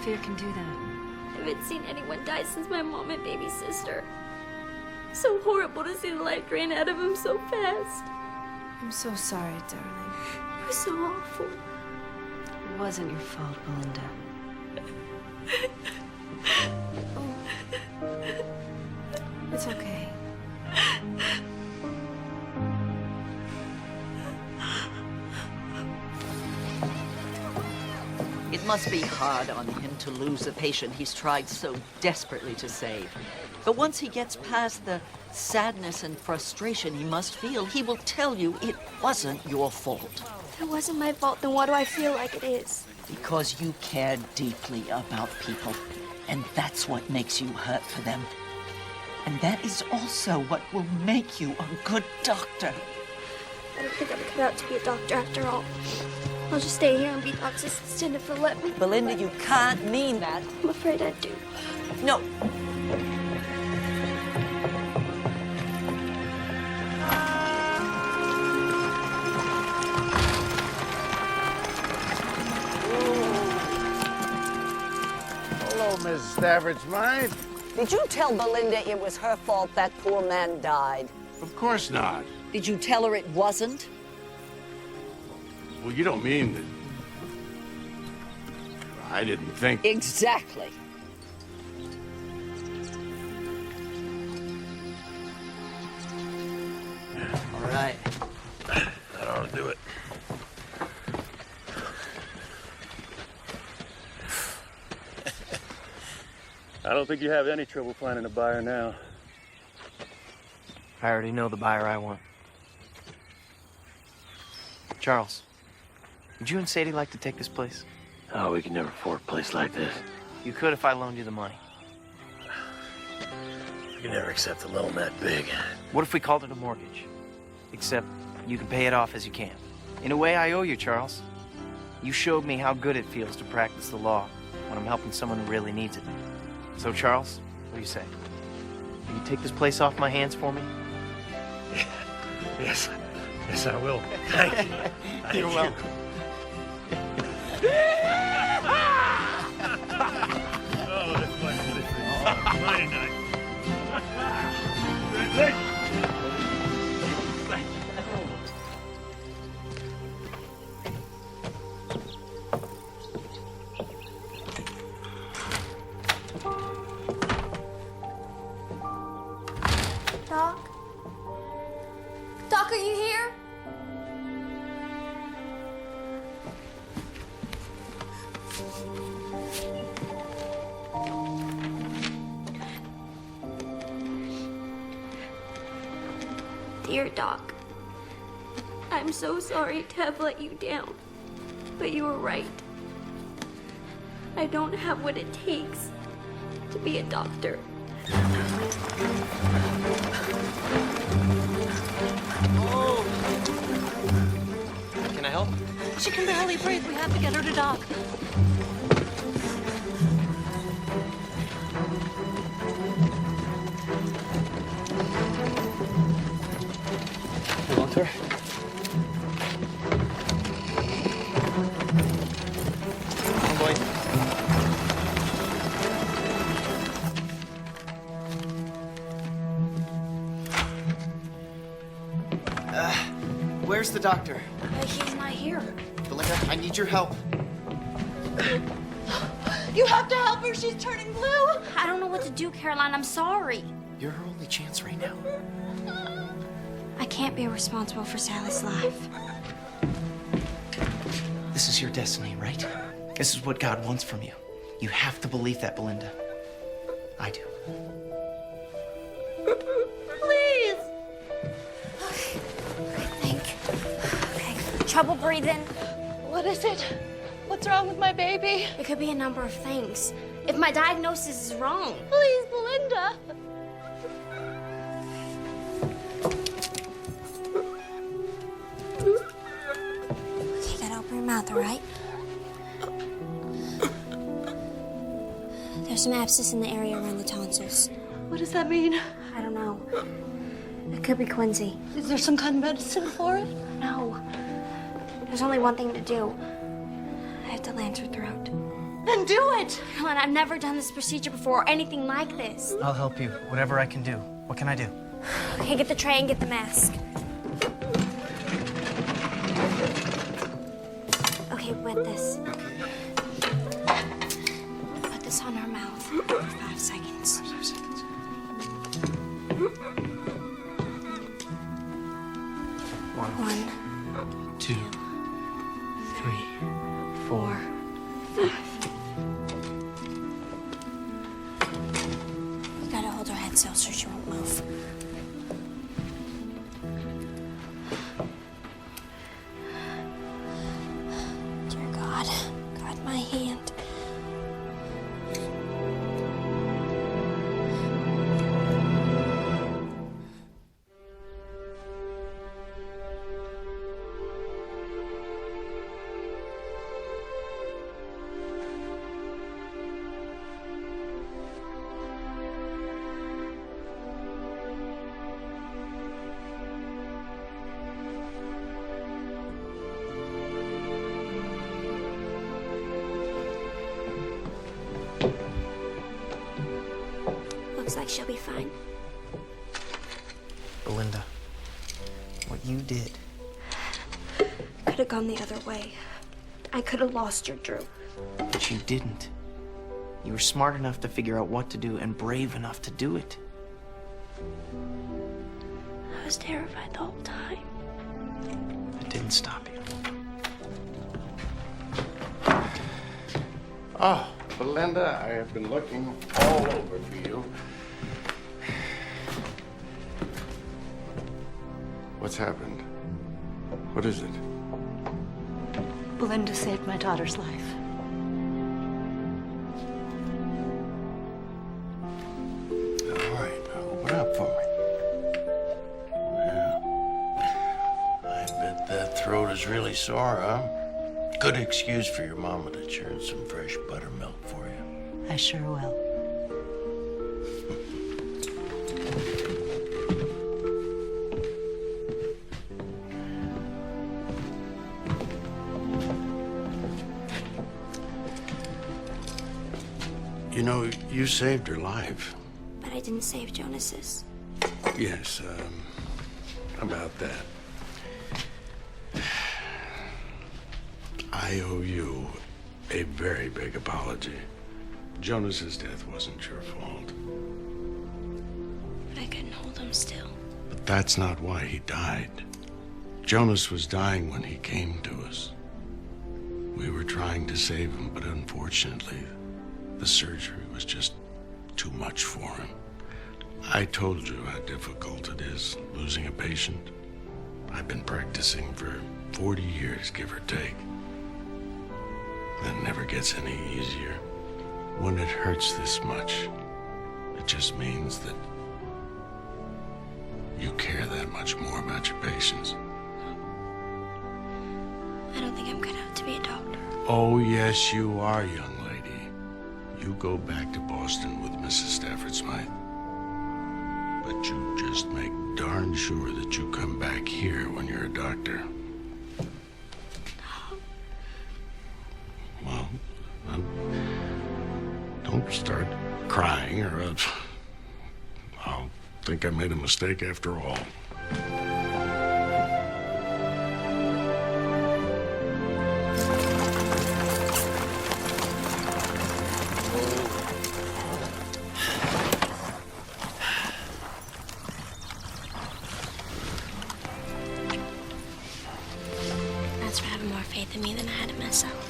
Fear can do that. I haven't seen anyone die since my mom and baby sister. So horrible to see the life drain out of him so fast. I'm so sorry, darling. It was so awful. It wasn't your fault, Belinda. It's okay. It must be hard on him to lose a patient he's tried so desperately to save. But once he gets past the sadness and frustration he must feel, he will tell you it wasn't your fault. If it wasn't my fault, then why do I feel like it is? Because you care deeply about people, and that's what makes you hurt for them. And that is also what will make you a good doctor. I don't think I'm cut out to be a doctor after all. I'll just stay here and be Doc's assistant if he'll let me. Belinda, you can't mean that. I'm afraid I do. No. Hello, Miss Stafford's mind. Did you tell Belinda it was her fault that poor man died? Of course not. Did you tell her it wasn't? Well, you don't mean that. I didn't think. Exactly. All right. That ought to do it. I don't think you have any trouble finding a buyer now. I already know the buyer I want. Charles, would you and Sadie like to take this place? Oh, we can never afford a place like this. You could if I loaned you the money. We can never accept a loan that big. What if we called it a mortgage? Except you can pay it off as you can. In a way, I owe you, Charles. You showed me how good it feels to practice the law when I'm helping someone who really needs it. So, Charles, what do you say? Will you take this place off my hands for me? Yes. Yes, I will. Thank you. You're welcome. Oh, that's mighty nice. Doc? Doc, are you here? Dear Doc, I'm so sorry to have let you down, but you were right. I don't have what it takes to be a doctor. Oh! Can I help? She can barely breathe. We have to get her to doc. Hold on to her. Come on, boy. Where's the doctor? He's not here. Belinda, I need your help. You have to help her. She's turning blue. I don't know what to do, Caroline. I'm sorry. You're her only chance right now. I can't be responsible for Sally's life. This is your destiny, right? This is what God wants from you. You have to believe that, Belinda. I do. Please. Okay. Trouble breathing. What is it? What's wrong with my baby? It could be a number of things. If my diagnosis is wrong. Please, Belinda. You gotta open your mouth, all right? There's some abscess in the area around the tonsils. What does that mean? I don't know. It could be quinsy. Is there some kind of medicine for it? No. There's only one thing to do. I have to lance her throat. Then do it! Caroline, I've never done this procedure before or anything like this. I'll help you. Whatever I can do. What can I do? Okay, get the tray and get the mask. Okay, wet this. Put this on her mouth for 5 seconds. 5 seconds. One. 2, 3, 4, 5. You gotta hold her head still so she won't move. Dear God, guide my hand. Looks like she'll be fine. Belinda, what you did. Could have gone the other way. I could have lost her, Drew. But you didn't. You were smart enough to figure out what to do and brave enough to do it. I was terrified the whole time. It didn't stop you. Oh, Belinda, I have been looking all over for you. What's happened? What is it? Belinda saved my daughter's life. throat is really sore, huh? Good excuse for your mama to churn some fresh buttermilk for you. I sure will. You know, you saved her life. But I didn't save Jonas's. Yes, about that. I owe you a very big apology. Jonas's death wasn't your fault. But I couldn't hold him still. But that's not why he died. Jonas was dying when he came to us. We were trying to save him, but unfortunately, the surgery was just too much for him. I told you how difficult it is losing a patient. I've been practicing for 40 years, give or take. That never gets any easier. When it hurts this much, it just means that you care that much more about your patients. I don't think I'm cut out to be a doctor. Oh, yes, you are, young lady. You go back to Boston with Mrs. Stafford Smythe. But you just make darn sure that you come back here when you're a doctor. Well, don't start crying or else I'll think I made a mistake after all. That's for having more faith in me than I had in myself.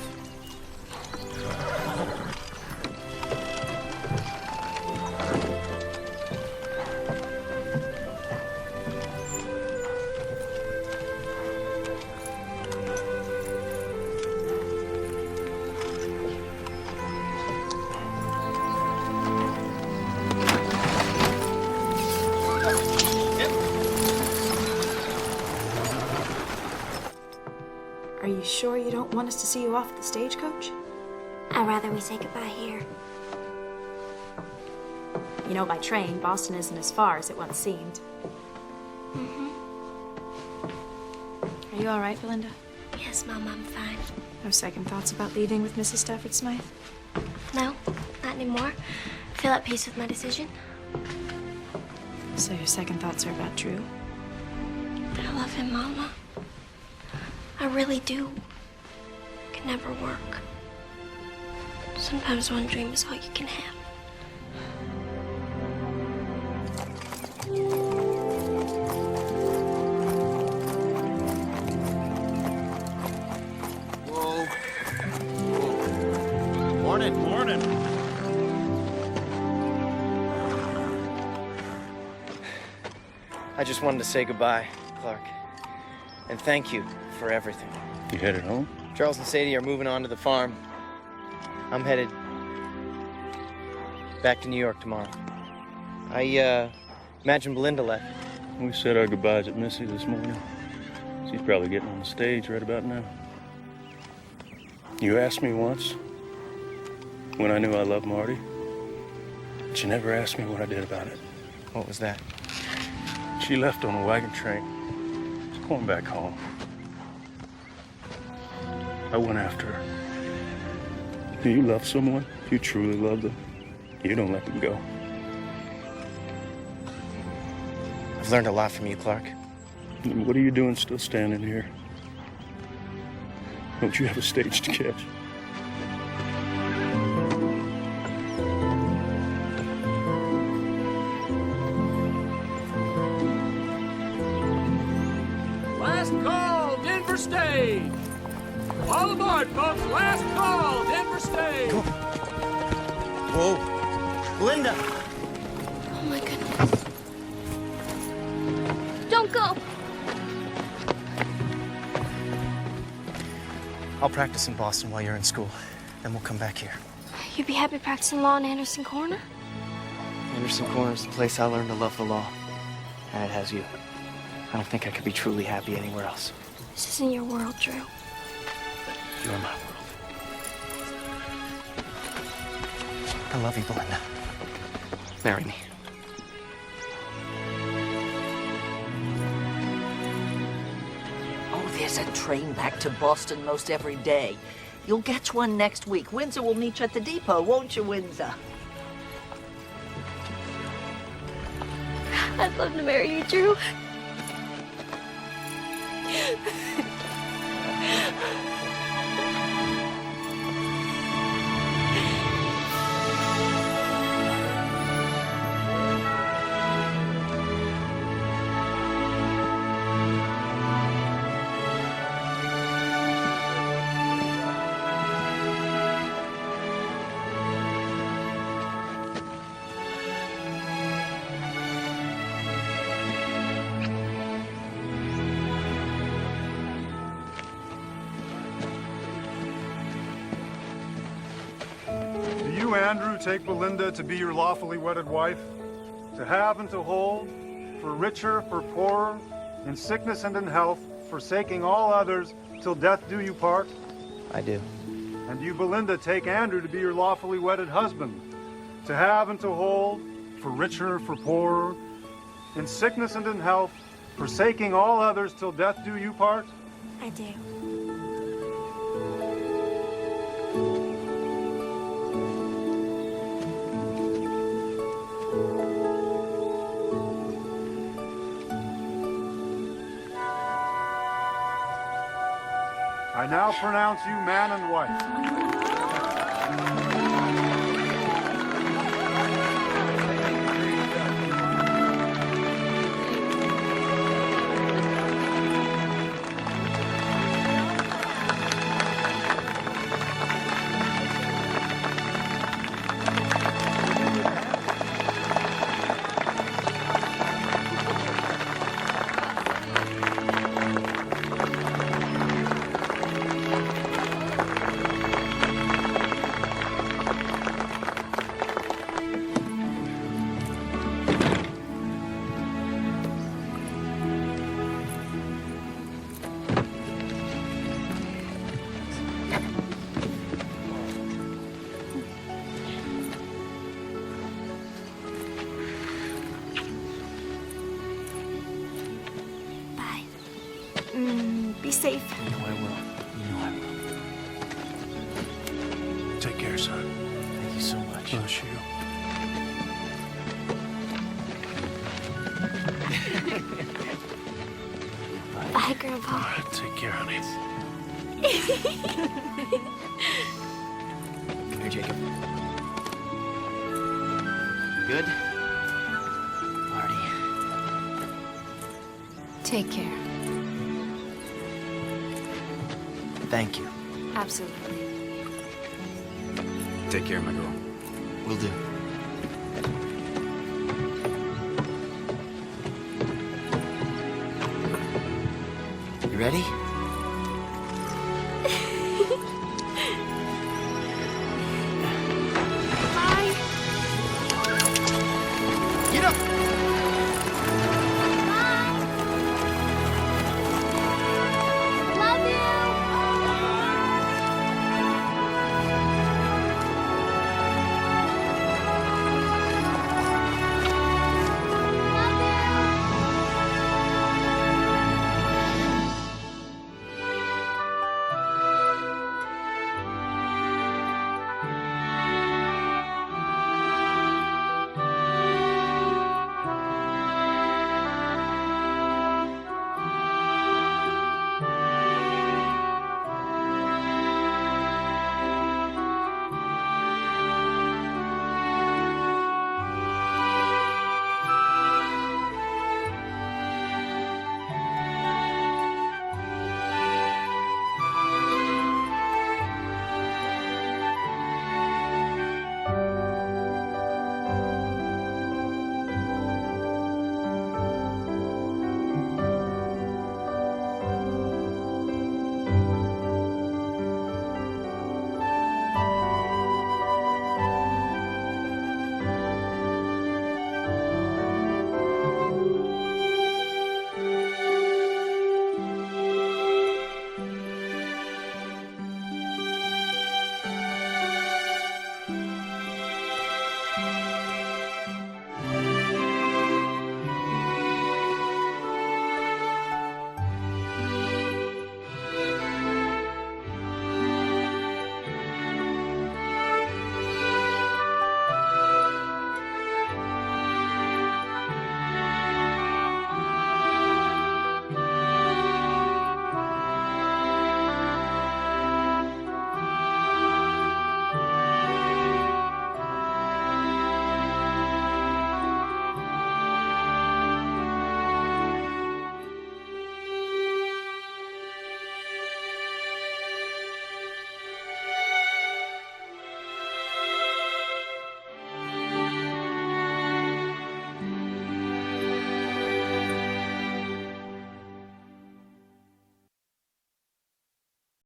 Are you sure you don't want us to see you off at the stagecoach? I'd rather we say goodbye here. You know, by train, Boston isn't as far as it once seemed. Are you all right, Belinda? Yes, Mom, I'm fine. No second thoughts about leaving with Mrs. Stafford Smythe? No, not anymore. I feel at peace with my decision. So your second thoughts are about Drew? I love him, Mama. I really do. It can never work. Sometimes one dream is all you can have. Whoa. Morning. Morning. I just wanted to say goodbye, Clark. And thank you for everything. You headed home? Charles and Sadie are moving on to the farm. I'm headed back to New York tomorrow. I imagine Belinda left. We said our goodbyes at Missy this morning. She's probably getting on the stage right about now. You asked me once, when I knew I loved Marty, but you never asked me what I did about it. What was that? She left on a wagon train. She's going back home. I went after her. Do you love someone? If you truly love them, you don't let them go. I've learned a lot from you, Clark. And what are you doing still standing here? Don't you have a stage to catch? Last call, Denver stage. All aboard, folks. Last call, Denver stage. Whoa. Belinda! Oh my goodness. Don't go. I'll practice in Boston while you're in school. Then we'll come back here. You'd be happy practicing law in Anderson Corner? Anderson Corner's the place I learned to love the law. And it has you. I don't think I could be truly happy anywhere else. This isn't your world, Drew. You're my world. I love you, Belinda. Marry me. Oh, there's a train back to Boston most every day. You'll catch one next week. Windsor will meet you at the depot, won't you, Windsor? I'd love to marry you, Drew. Do you, Andrew, take Belinda to be your lawfully wedded wife, to have and to hold, for richer, for poorer, in sickness and in health, forsaking all others, till death do you part? I do. And you, Belinda, take Andrew to be your lawfully wedded husband, to have and to hold, for richer, for poorer, in sickness and in health, forsaking all others, till death do you part? I do. I now pronounce you man and wife. Be safe. You know I will. You know I will. Take care, son. Thank you so much. Bless you. Bye, Grandpa. All right, take care, honey. Come here, Jacob. Good? Marty. Take care. Thank you. Absolutely. Take care, my girl. Will do. You ready?